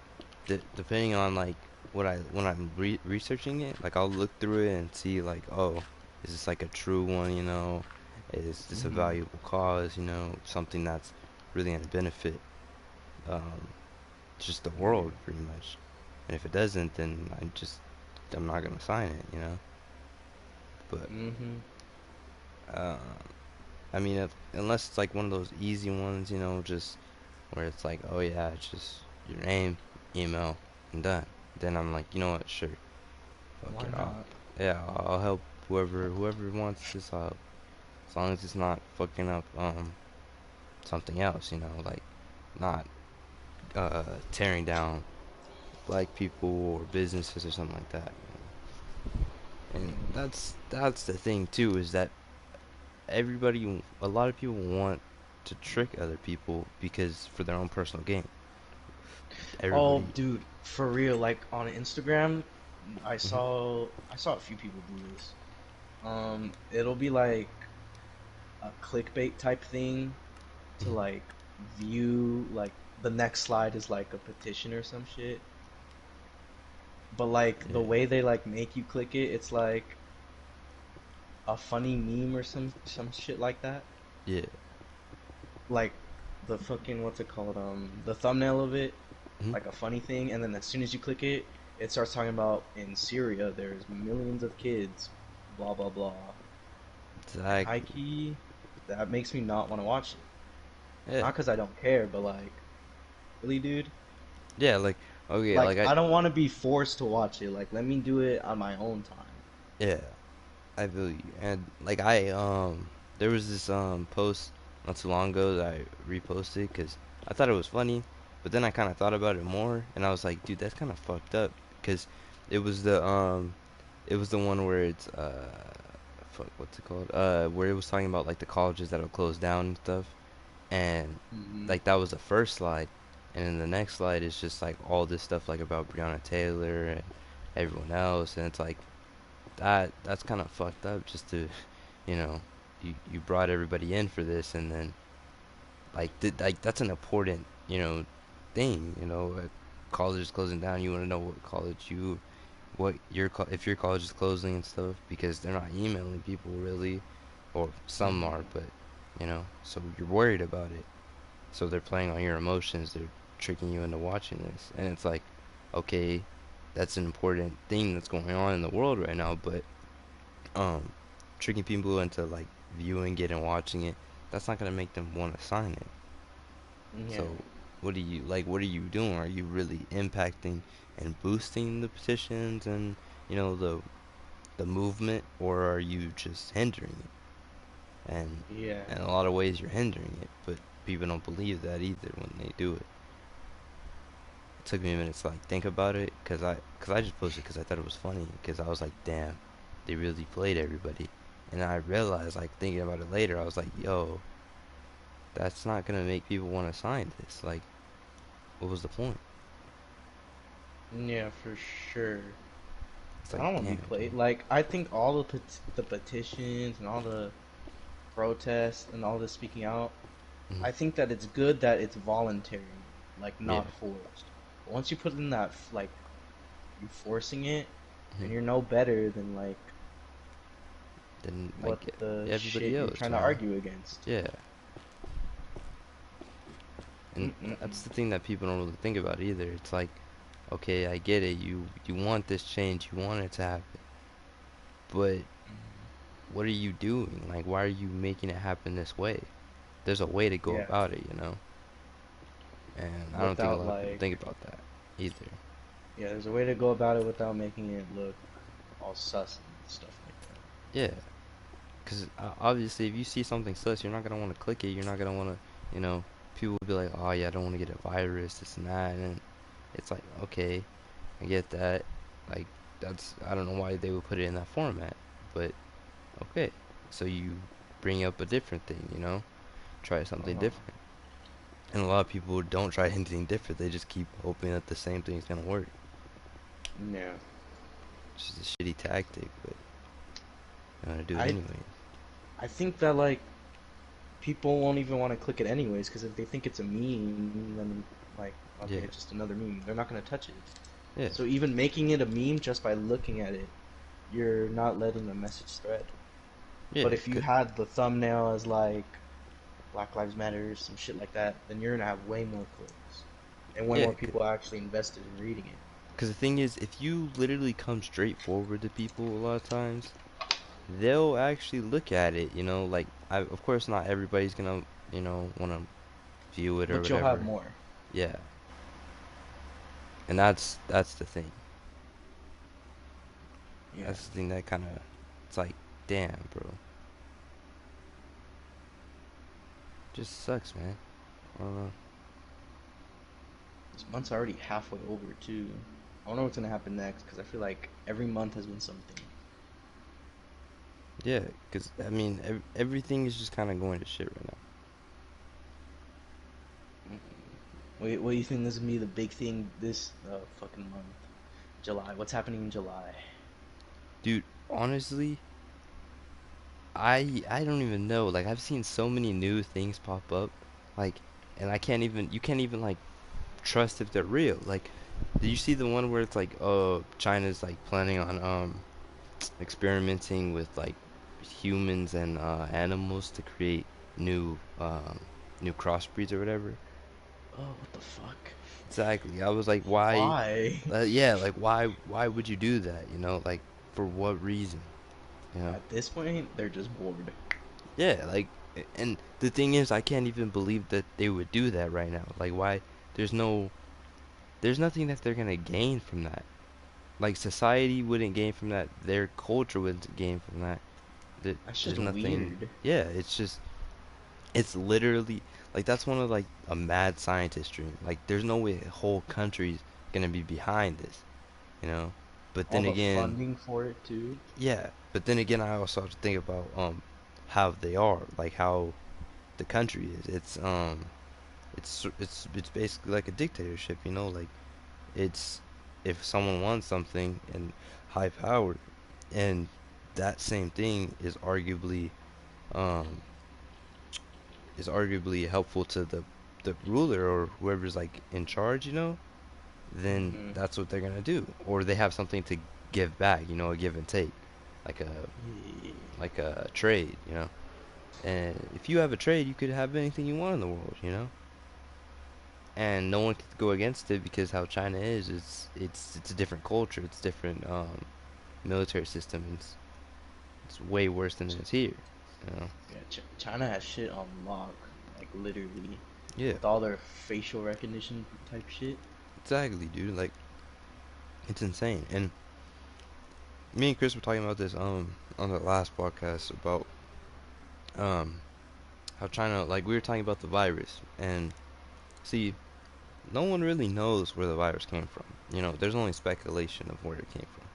depending on like what I when I'm researching it, like I'll look through it and see like, oh, is this like a true one, you know? Is this a Hmm. valuable cause, you know, something that's really gonna benefit um just the Yeah. world pretty much. And if it doesn't, then I'm not gonna sign it, you know? But Hmm. uh I mean unless it's like one of those easy ones, you know, just where it's like, oh yeah, it's just your name, email, and done. Then I'm like, you know what, sure, fuck Why it, not? yeah, I'll help whoever wants this. I'll help as long as it's not fucking up something else, you know, like not tearing down black people or businesses or something like that. And Mm. that's the thing too is that a lot of people want to trick other people because for their own personal gain. Oh, Everybody. dude, for real. Like on Instagram, Mhm. I saw a few people do this. It'll be like a clickbait type thing to Mhm. like view like the next slide is like a petition or some shit. But like the Yeah. way they like make you click it, it's like a funny meme or some shit like that. Yeah. Like the fucking what's it called? The thumbnail of it, Mhm. like a funny thing, and then as soon as you click it, it starts talking about in Syria there's millions of kids, blah blah blah. And high Exactly. key, that makes me not want to watch it. Yeah. Not because I don't care, but like, really, dude? Yeah, like okay, Like, I don't want to be forced to watch it. Like, let me do it on my own time. yeah, I feel you. And like there was this post not too long ago that I reposted cuz I thought it was funny, but then I kind of thought about it more and I was like, dude, that's kind of fucked up cuz it was it was the one where it's fuck what's it called? Where it was talking about like the colleges that'll close down and stuff. And Hmm. like that was the first slide, and then the next slide is just like all this stuff like about Breonna Taylor and everyone else, and it's like that's kind of fucked up just to, you know, you brought everybody in for this, and then like that's an important thing, college is closing down. You want to know what college what if your college is closing and stuff because they're not emailing people really, or some are, Hmm. but so you're worried about it. So they're playing on your emotions. They're tricking you into watching this. And it's like, okay, that's an important thing that's going on in the world right now, but um tricking people into like viewing it and watching it, that's not going to make them want to sign it. Yeah. So what are you doing? Are you really impacting and boosting the petitions and the movement, or are you just hindering it? Yeah. And in a lot of ways you're hindering it, but people don't believe that either when they do it. It took me a minute to like think about it because I just posted because I thought it was funny because I was like, damn, they really played everybody, and I realized like thinking about it later, I was like, yo, that's not gonna make people want to sign this. Like, what was the point? Yeah, for sure. It's I like, don't want to be damn, played. dude. Like, I think all the petitions and all the protests and all the speaking out, Mhm. I think that it's good that it's voluntary, like Yeah. not forced. But once you put in that, like, you forcing it, Mhm. then you're no better than like Then what like the everybody shit you're else, trying you to know. argue against. Yeah. And Mm-mm-mm. that's the thing that people don't really think about either. It's like, okay, I get it. You want this change. You want it to happen. But what are you doing? Like, why are you making it happen this way? There's a way to go Yeah, about it, you know? And I don't think a without lot of people like, think about that either. yeah, there's a way to go about it without making it look all sus and stuff like that. Yeah, because obviously, if you see something sus, you're not gonna want to click it. You're not gonna want to, you know, people will be like, oh yeah, I don't want to get a virus, this and that, and it's like, okay, I get that. Like, I don't know why they would put it in that format, but okay. So you bring up a different thing, you know, try something Uh-huh. different. And a lot of people don't try anything different. They just keep hoping that the same thing's gonna work. Yeah. It's just a shitty tactic, but you want to do it I anyways. I think that like people won't even want to click it anyways because if they think it's a meme, then like okay, Yeah, it's just another meme. They're not gonna touch it. yeah, So even making it a meme just by looking at it, you're not letting the message spread. yeah. But if you had the thumbnail as like Black Lives Matter, some shit like that, then you're gonna have way more clicks and way Yeah, more people actually invested in reading it. because the thing is, if you literally come straight forward to people a lot of times, they'll actually look at it, you know, like, of course not everybody's gonna, you know, want to view it or But you'll have whatever. more. Yeah, and that's the thing. Yeah. That's the thing that kind of, it's like, damn, bro, just sucks, man. I don't know. This month's already halfway over too. I don't know what's gonna happen next because I feel like every month has been something. Yeah, because I mean, everything is just kind of going to shit right now. What do you think this is gonna be the big thing this fucking month? July. What's happening in July? Dude, honestly, I don't even know. Like, I've seen so many new things pop up, like, and you can't even like trust if they're real. Like, did you see the one where it's like, China's like planning on experimenting with like humans and animals to create new new crossbreeds or whatever? Oh, what the fuck? Exactly. I was like, why? Why? Yeah, like why would you do that? You know, like for what reason? You know? At this point, they're just bored. Yeah, like, and the thing is, I can't even believe that they would do that right now. Like, why? There's no, there's nothing that they're gonna gain from that. Like, society wouldn't gain from that. Their culture wouldn't gain from that. That's just There's nothing. weird. Yeah, it's just, it's literally like that's one of like a mad scientist dream. Like, there's no way a whole country's gonna be behind this, you know. But All then the again, funding for it too. yeah. But then again, I also have to think about how they are, like how the country is. It's basically like a dictatorship, you know, like it's if someone wants something and high power and that same thing um is arguably helpful to the ruler or whoever's like in charge, you know, then Hmm. that's what they're gonna do. Or they have something to give back, you know, a give and take. Like a Yeah. like a trade, you know. And if you have a trade, you could have anything you want in the world, you know. And no one could go against it because how China is, it's a different culture, it's different military system. It's way worse than it's here, you know. Yeah, China has shit on lock, like literally, Yeah, with all their facial recognition type shit. exactly, dude. Like it's insane. And me and Chris were talking about this on the last podcast about um how China, like we were talking about the virus and see, no one really knows where the virus came from. You know, there's only speculation of where it came from.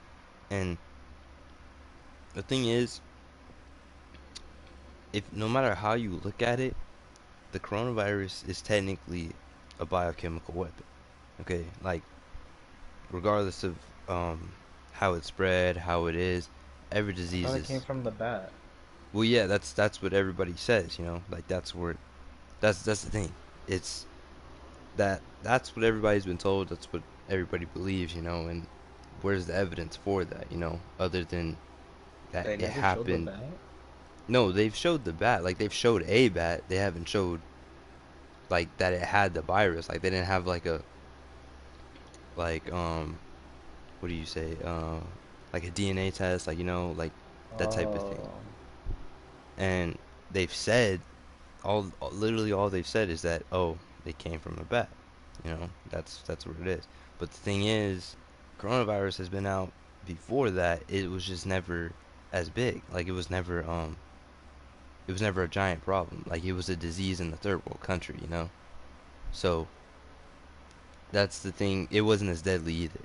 And the thing is, if no matter how you look at it, the coronavirus is technically a biochemical weapon. Okay, like regardless of um how it's spread, how it is, every I disease thought it came is. from the bat. Well, yeah, that's what everybody says. You know, like that's where that's the thing. It's that's what everybody's been told. That's what everybody believes. You know, and where's the evidence for that? You know, other than that They it never showed the happened. bat. No, they've showed the bat. Like they've showed a bat. They haven't showed like that it had the virus. Like they didn't have like a like what do you say? Like a DNA test, like you know, like that type of thing. Oh. And they've said literally all they've said is that, oh, they came from a bat. That's what it is. But the thing is, coronavirus has been out before that. It was just never as big. Like it was never a giant problem. Like it was a disease in the third world country, you know. So that's the thing. It wasn't as deadly either.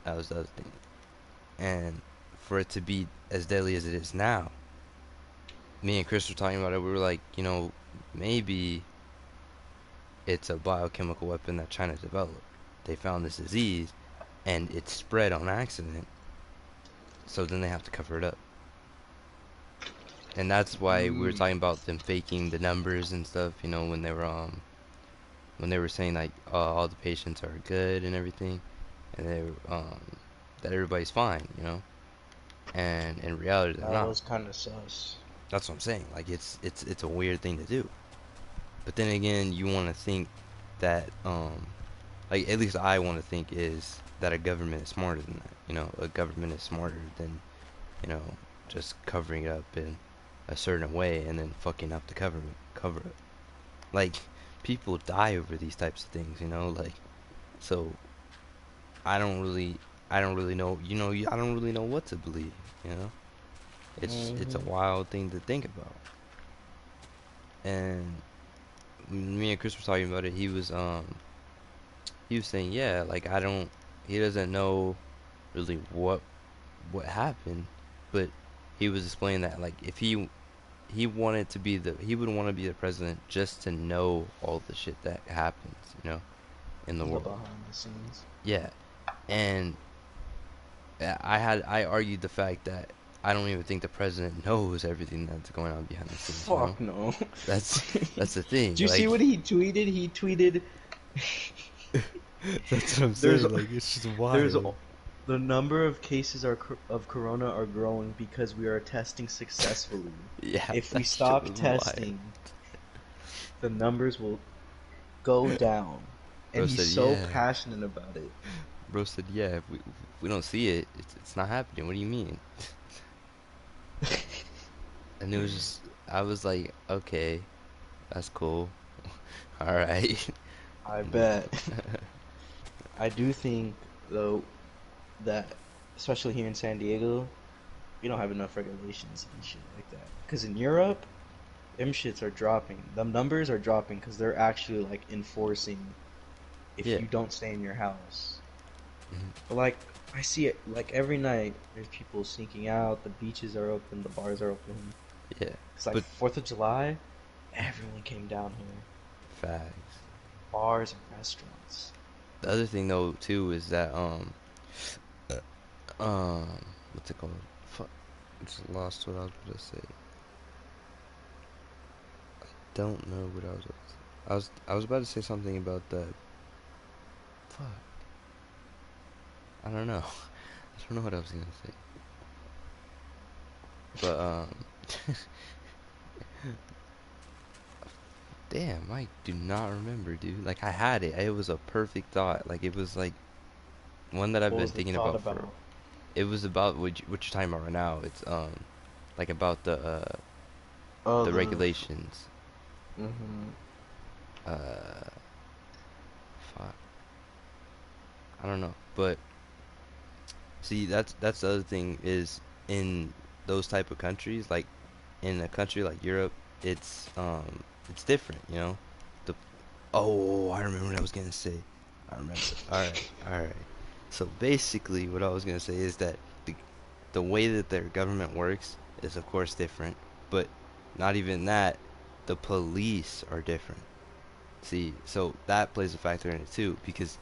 That was the other thing. And for it to be as deadly as it is now, me and Chris were talking about it. We were like, maybe it's a biochemical weapon that China developed. They found this disease and it spread on accident, so then they have to cover it up. And that's why we were Mm, talking about them faking the numbers and stuff, when they were saying like all the patients are good and everything, and that everybody's fine, and in reality they're that not. was kind of sus. That's what I'm saying. Like it's a weird thing to do. But then again, you want to think that like at least I want to think is that a government is smarter than that. A government is smarter than, you know, just covering it up in a certain way and then fucking up the cover it. Like people die over these types of things, like so I don't really know, I don't really know what to believe, you know? It's a Hmm. wild thing to think about. And when me and Chris were talking about it, he was saying, yeah, like he doesn't know really what happened, but he was explaining that like if he wanted to be he would want to be the president just to know all the shit that happens, in the The world. behind the scenes. Yeah, and I argued the fact that I don't even think the president knows everything that's going on behind the scenes, Fuck no. That's that's the Do thing. you see Like what he tweeted? He tweeted, that's what I'm "There's saying. Like it's just there's wild. the number of cases of corona are growing because we are testing successfully. Yeah, If we that shit stop was wild. testing, the numbers will go down." And Bro he's said, so yeah. passionate about it. Bro said, yeah. If we don't see it, it's not happening. What do you mean? And it was just, I was like, okay, that's cool. All right. I bet. I do think though that especially here in San Diego, we don't have enough regulations and shit like that. Because in Europe, them shits are dropping. Them numbers are dropping because they're actually like enforcing if Yeah. you don't stay in your house. Mhm. But like I see it like every night. There's people sneaking out. The beaches are open. The bars are open. Yeah. It's like But 4th of July. Everyone came down here. facts. Bars and restaurants. The other thing though too is that what's it called? Fuck. I just lost what I was gonna say. Don't know what I was. I was about to say something about that. Fuck. I don't know. I don't know what I was gonna say. But damn, I do not remember, dude. Like I had it. It was a perfect thought. Like it was like one that I've What been was the thinking thought about for. about? It was about what you're talking about right now. It's like about Oh, the the. regulations. Mm-hmm. Uh, fuck. I don't know. But see, that's the other thing is in those type of countries, like in a country like Europe, it's different, The Oh, I remember what I was gonna say. I remember. All right, all right. So basically, what I was gonna say is that the way that their government works is of course different, but not even that, the police are different. See, so that plays a factor in it too, because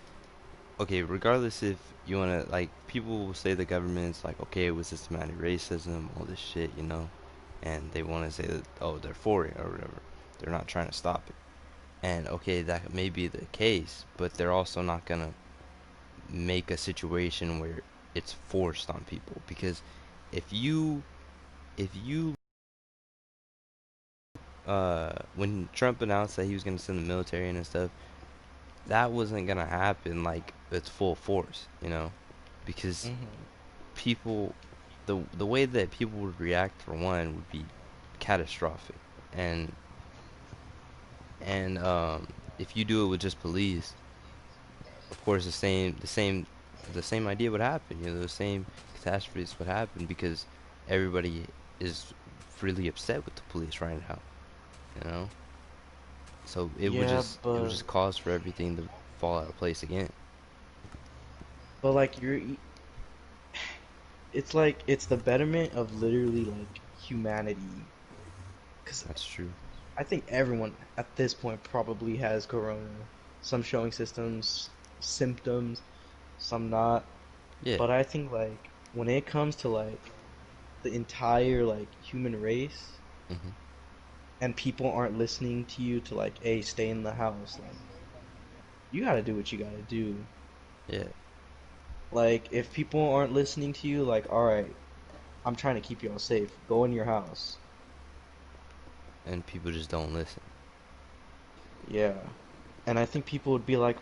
okay, regardless if you wanna like, people will say the government's like okay with systematic racism, all this shit, and they wanna say that oh they're for it or whatever. They're not trying to stop it. And okay, that may be the case, but they're also not gonna make a situation where it's forced on people because if you when Trump announced that he was gonna send the military in and stuff, that wasn't gonna happen like it's full force, because Mm-hmm. people the way that people would react for one would be catastrophic. And if you do it with just police, of course the same idea would happen. You know, the same catastrophes would happen because everybody is really upset with the police right now. You know, so Yeah, it would just cause for everything to fall out of place again. but like it's like it's the betterment of literally like humanity. Because That's true. I think everyone at this point probably has corona. Some showing symptoms, some not. Yeah. But I think like when it comes to like the entire like human race Mhm. and people aren't listening to you to like, hey, stay in the house, like you gotta do what you gotta do. Yeah. Like if people aren't listening to you, like, all right, I'm trying to keep y'all safe. Go in your house. And people just don't listen. Yeah. And I think people would be like,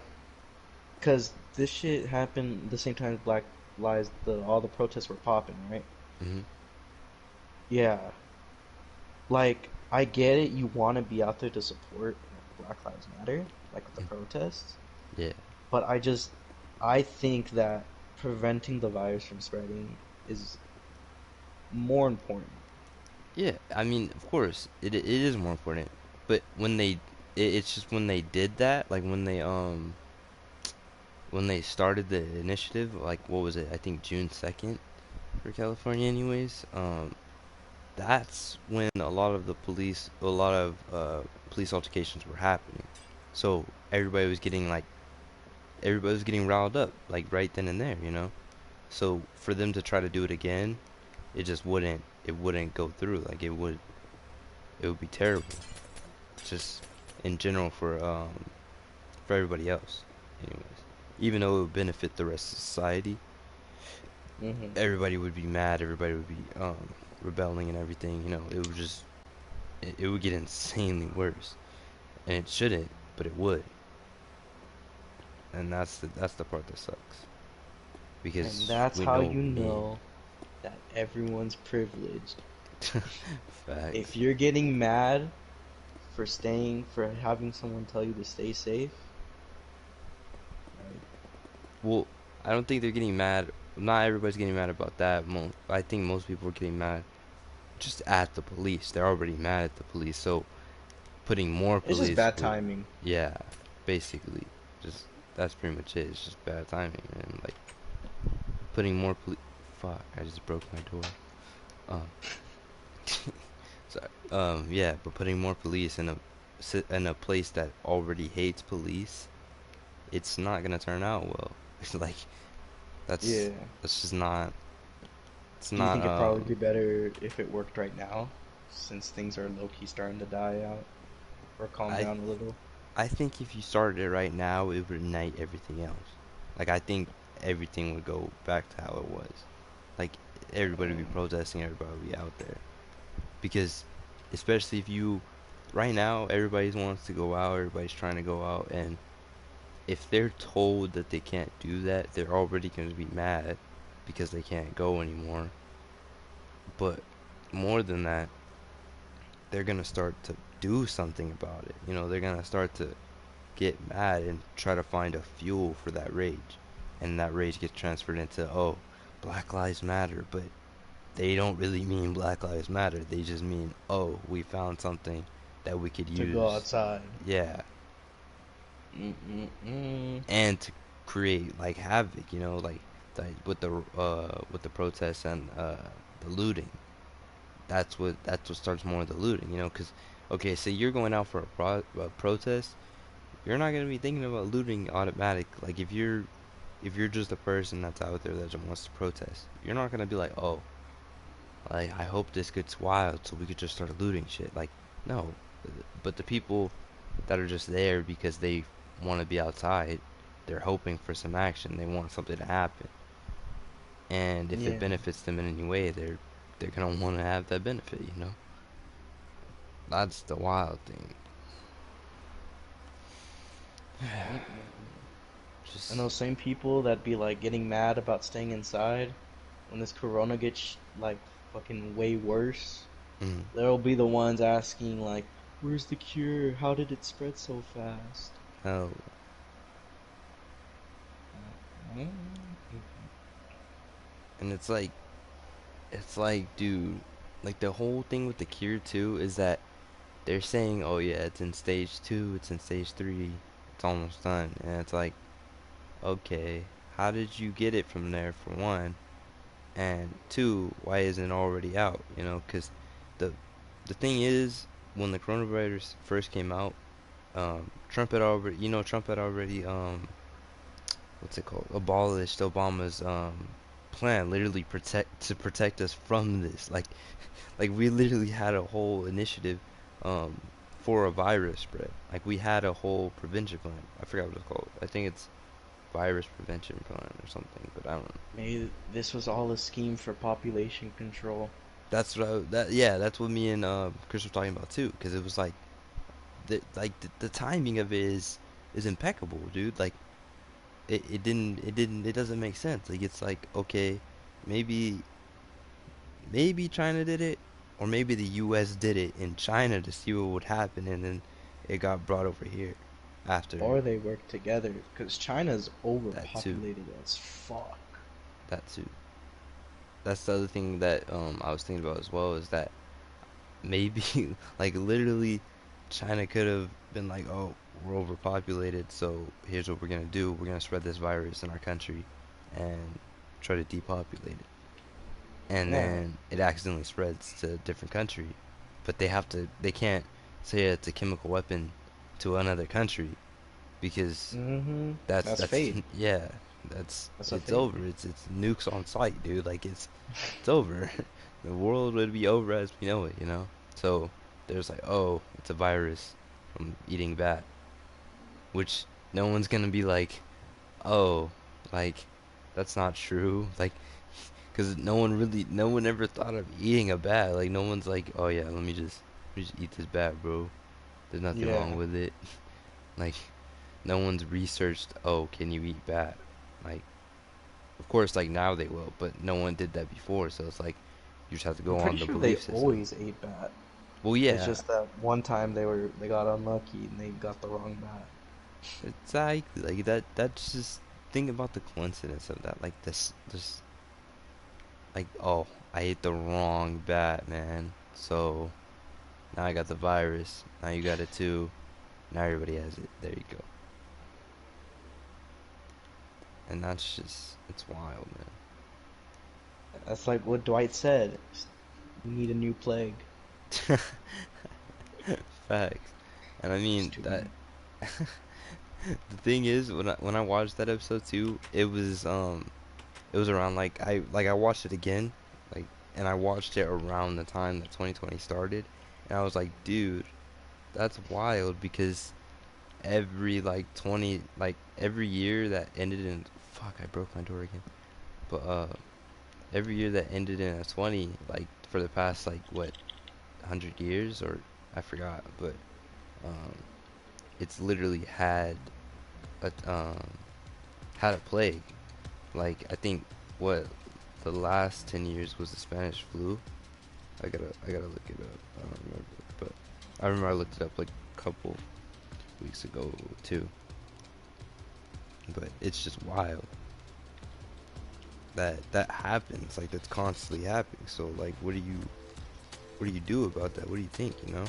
because this shit happened the same time as Black Lives, all the protests were popping, right? Mhm. Yeah. Like, I get it, you want to be out there to support Black Lives Matter, like with the Mm. protests, Yeah. but I think that preventing the virus from spreading is more important. Yeah. I mean, of course, it is more important. But it's just when they did that, like when they started the initiative, like what was it? I think June 2nd for California, anyways. That's when a lot of police altercations were happening. So everybody was getting riled up, like right then and there, you know. So for them to try to do it again, it wouldn't go through. Like it would be terrible. Just in general for everybody else, anyways. Even though it would benefit the rest of society, Hmm. everybody would be mad. Everybody would be rebelling and everything. You know, it would get insanely worse, and it shouldn't, but it would. And that's the part that sucks And because that's we how know you men. know that everyone's privileged. Facts. If you're getting mad for having someone tell you to stay safe, like, Well, I don't think they're getting mad. Not everybody's getting mad about that. I think most people are getting mad just at the police. They're already mad at the police, so putting more it's just police bad would, timing. yeah, basically, just that's pretty much it. It's just bad timing, and like putting more police. Fuck! I just broke my door. Um, sorry. Yeah, but putting more police in a place that already hates police, it's not gonna turn out well. It's like that's Yeah. that's just not. It's Do you not. think it'd probably be better if it worked right now, since things are low-key starting to die out or calm I down a little? I think if you started it right now, it would ignite everything else. Like I think everything would go back to how it was. Like everybody would be Um, protesting, everybody would be out there. Because especially if you right now everybody wants to go out, everybody's trying to go out, and if they're told that they can't do that, they're already going to be mad because they can't go anymore. But more than that, they're going to start to do something about it. You know, they're going to start to get mad and try to find a fuel for that rage. And that rage gets transferred into, oh, Black Lives Matter. But they don't really mean Black Lives Matter. They just mean, oh, we found something that we could to go use. outside. Yeah. Mm-mm-mm. And to create like havoc, you know, like with the protests and the looting. That's what starts more of the looting, you know, because okay, so you're going out for a protest, you're not gonna be thinking about looting automatic. Like if you're just a person that's out there that just wants to protest, you're not gonna be like, oh, like I hope this gets wild so we could just start looting shit. Like no, but the people that are just there because they want to be outside, they're hoping for some action. They want something to happen, and if it Yeah. benefits them in any way, they're gonna want to have that benefit. You know, that's the wild thing. Mm-mm. And Just those same people that be like getting mad about staying inside when this corona gets like fucking way worse. Mm. They'll be the ones asking like, "Where's the cure? How did it spread so fast?" Oh, and it's like, dude, like the whole thing with the cure too is that they're saying, oh yeah, it's in stage 2, it's in stage 3, it's almost done, and it's like, okay, how did you get it from there for one, and two, why isn't it already out? You know, because the the thing is, when the coronavirus first came out, Trump had already, Trump had already, what's it called, abolished Obama's plan, literally protect us from this. Like we literally had a whole initiative, um, for a virus spread. Like we had a whole prevention plan. I forgot what it's called. I think it's virus prevention plan or something, but I don't know. Maybe this was all a scheme for population control. That's what yeah, that's what me and Chris were talking about too, because it was like the timing of it is impeccable, dude. Like it doesn't make sense. Like it's like, okay, maybe maybe China did it, or maybe the U.S. did it in China to see what would happen, and then it got brought over here after Or they work together, because China's that too. overpopulated as fuck. That too. That's the other thing that I was thinking about as well, is that maybe like literally China could have been like, oh, we're overpopulated, so here's what we're gonna do. We're gonna spread this virus in our country and try to depopulate it. And Yeah. then it accidentally spreads to a different country, but they can't say it's a chemical weapon to another country, because Mm-hmm. That's that's fate. yeah, that's That's a it's fate. over. It's nukes on site, dude. Like it's over. The world would be over as we know it, you know. So there's like, oh, it's a virus from eating bat, which no one's gonna be like, oh, like that's not true, like, because no one ever thought of eating a bat. Like no one's like, oh yeah, let me just eat this bat, bro. There's nothing wrong Yeah. with it. Like no one's researched, oh, can you eat bat? Like, of course, like now they will, but no one did that before, so it's like you just have to I'm go pretty on the sure they belief system. always ate bat. Well, It's yeah, just that one time they got unlucky and they got the wrong bat. exactly. Like that's just, think about the coincidence of that. Like this, like, oh, I ate the wrong bat, man. So now I got the virus. Now you got it too. Now everybody has it. There you go. And that's just, it's wild, That's like what Dwight said. We need a new plague. man. Facts. And I Just mean too that. many. The thing is, when I watched that episode too, it was around like I watched it again, like, and I watched it around the time that 2020 started, and I was like, dude, that's wild, because every year that ended in, fuck, I broke my door again. But every year that ended in a 20, like for the past like what, 100 years, or I forgot, but um it's literally a had a plague. Like I think what the last 10 years was the Spanish flu. I gotta look it up. I don't remember, but I remember I looked it up like a couple weeks ago too. But it's just wild that that happens. Like that's constantly happening. So like, what do you do about that? What do you think? You know?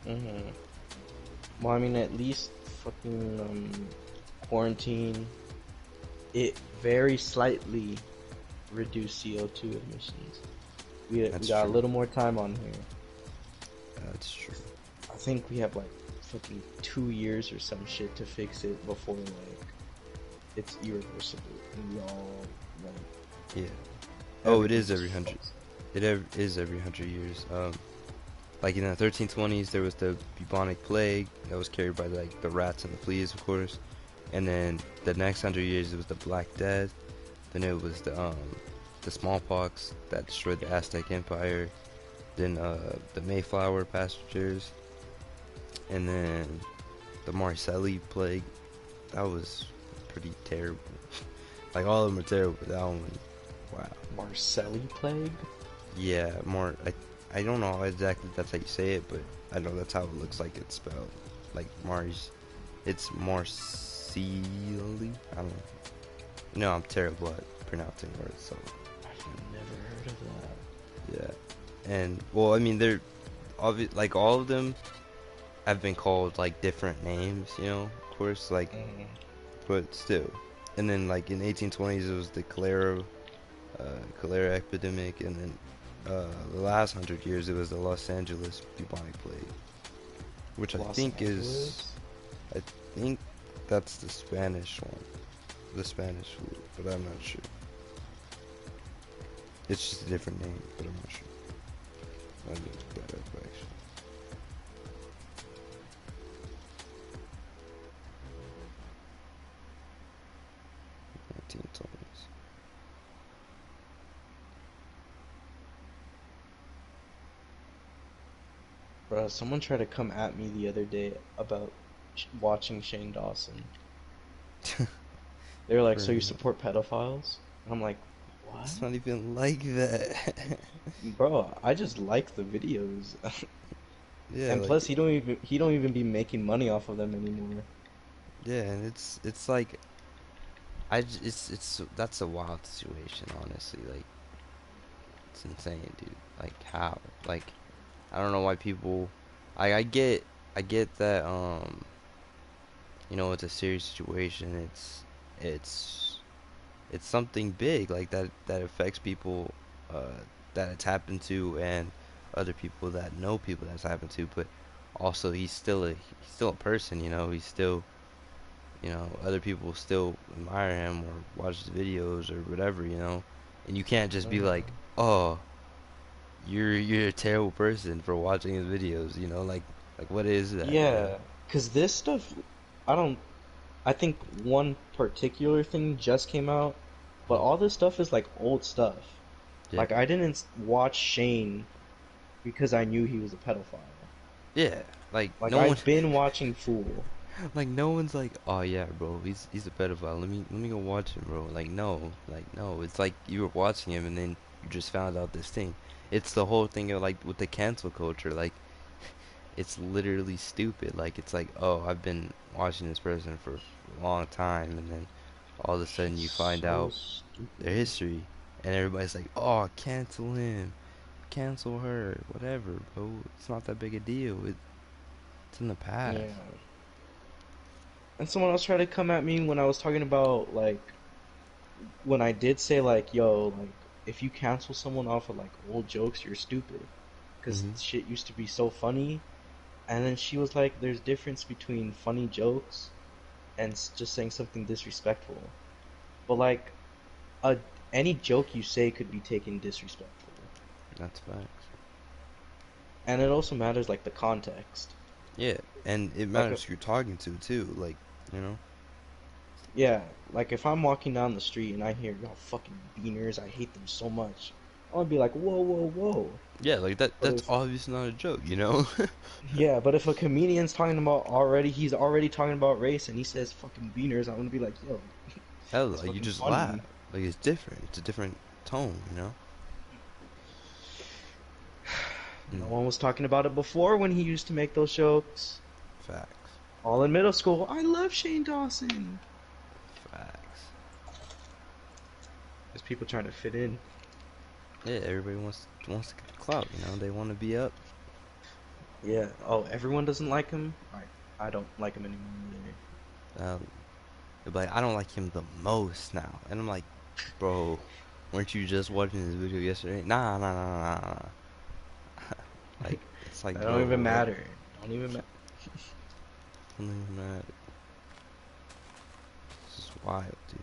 Mm-hmm. Well, I mean, at least fucking quarantine. It very slightly reduced CO2 emissions. We That's got a true. little more time on here. That's true. I think we have like fucking 2 years or some shit to fix it before like it's irreversible and we all like Yeah. Oh, it everything is just every hundred. fucks. Is every 100 years. Like in the 1320s, there was the bubonic plague that was carried by like the rats and the fleas, of course. And then the next 100 years, it was the Black Death. Then it was the smallpox that destroyed the Aztec Empire. Then the Mayflower passengers, and then the Marcelli plague. That was pretty terrible. Like all of them are terrible, but that one, wow. Marcelli plague? Yeah, I don't know exactly that's how you say it, but I know that's how it looks like it's spelled. Like Mars, it's Marseille. I don't know. No, I'm terrible at pronouncing words, so I've never heard of that. yeah. And well, I mean, they're like all of them have been called like different names, you know, of course, like, Mm. but still. And then like in 1820s, it was the cholera epidemic, and then the last 100 years, it was the Los Angeles bubonic plague, which Los Angeles? I think that's the Spanish one, the Spanish flu, but I'm not sure. It's just a different name, but I'm not sure. Let me look that up actually. Nineteen Bruh, someone tried to come at me the other day about watching Shane Dawson. They were like, "So you For support pedophiles?" And I'm like, "What?" It's not even like that. Bro, I just like the videos. Yeah, And plus he don't even be making money off of them anymore. yeah, and it's like it's that's a wild situation, honestly. Like it's insane, dude. Like how? Like I don't know why people. I get that it's a serious situation. It's it's something big like that affects people uh that it's happened to, and other people that know people that's happened to, but also he's still a person, he's still, other people still admire him or watch his videos or whatever, and you can't just be Mhm. like, oh, you're a terrible person for watching his videos, like what is that? Yeah, 'cause this stuff, I don't, I think one particular thing just came out, but Mhm. all this stuff is like old stuff. Yeah, Like I didn't watch Shane because I knew he was a pedophile. yeah, like Like no one I've been watching Fool. like no one's like, oh yeah, bro, he's a pedophile. Let me go watch him, bro. Like no. It's like you were watching him and then you just found out this thing. It's the whole thing of like with the cancel culture. Like it's literally stupid. Like it's like, oh, I've been watching this person for a long time, and then all of a sudden you Shit's find so out their stupid. history, and everybody's like, oh, cancel him, cancel her, whatever, bro. It's not that big a deal. It's in the past. Yeah. And someone else tried to come at me when I was talking about like when I did say like, yo, like if you cancel someone off of like old jokes, you're stupid. Because Mhm. shit used to be so funny. And then she was like, there's difference between funny jokes and just saying something disrespectful. But like, a any joke you say could be taken disrespectful. That's facts. And it also matters like the context. Yeah, and it Like, matters who you're talking to too. Like, you know. yeah, like if I'm walking down the street and I hear y'all fucking beaners, I hate them so much. I'm gonna be like, whoa, whoa, whoa. Yeah, like that. But That's if obviously not a joke, you know. Yeah, but if a comedian's talking about he's already talking about race and he says fucking beaners, I'm gonna be like, yo, Hell, that's like you fucking just laugh. funny. Like it's different. It's a different tone, you know. No Mm, one was talking about it before when he used to make those jokes. facts. All in middle school. I love Shane Dawson. Facts. There's people trying to fit in. Yeah, everybody wants to get the clout, you know. They want to be up. Yeah. Oh, everyone doesn't like him. I don't like him anymore either. Um, they're like, I don't like him the most now, and I'm like, bro, weren't you just watching this video yesterday? Nah, nah, nah, nah, nah. Nah. Like it's like, That don't bro, even what? matter. Don't even matter. Something that this is wild, dude.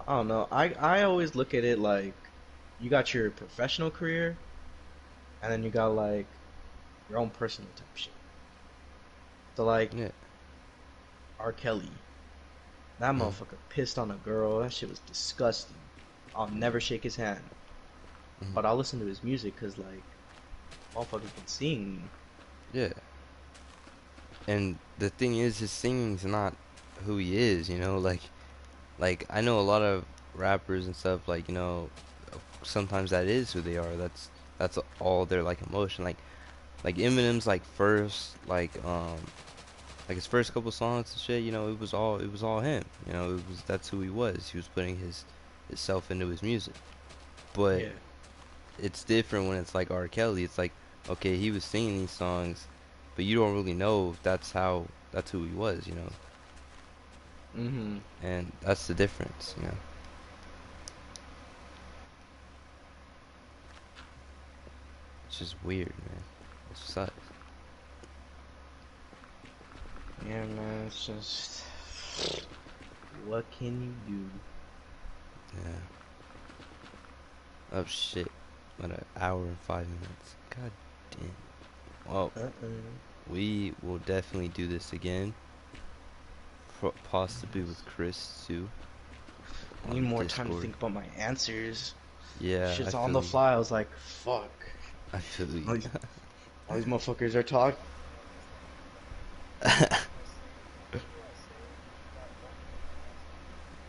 I don't know. I always look at it like you got your professional career and then you got like your own personal type shit. So like Yeah. R. Kelly. That Mm, motherfucker pissed on a girl. That shit was disgusting. I'll never shake his hand, mm, but I'll listen to his music because like motherfucker can sing. yeah. And the thing is, his singing's not who he is, you know. Like I know a lot of rappers and stuff. Like sometimes that is who they are. That's all their like emotion. Like Eminem's like first like his first couple songs and shit. You know, it was all him. You know, it was that's who he was. He was putting his self into his music. But Yeah. it's different when it's like R. Kelly. It's like, okay, he was singing these songs, but you don't really know if that's who he was, you know. Mhm. And that's the difference, you know. It's just weird, man. It sucks. Yeah, man. It's just what can you do? Yeah. Oh shit. What an hour and 5 minutes. God damn. Well, we will definitely do this again. Possibly with Chris too I need on more time to Discord. think about my answers. Yeah, I Shit's on feel the you. fly. I was like, fuck. I feel you. All these, all these motherfuckers are talking.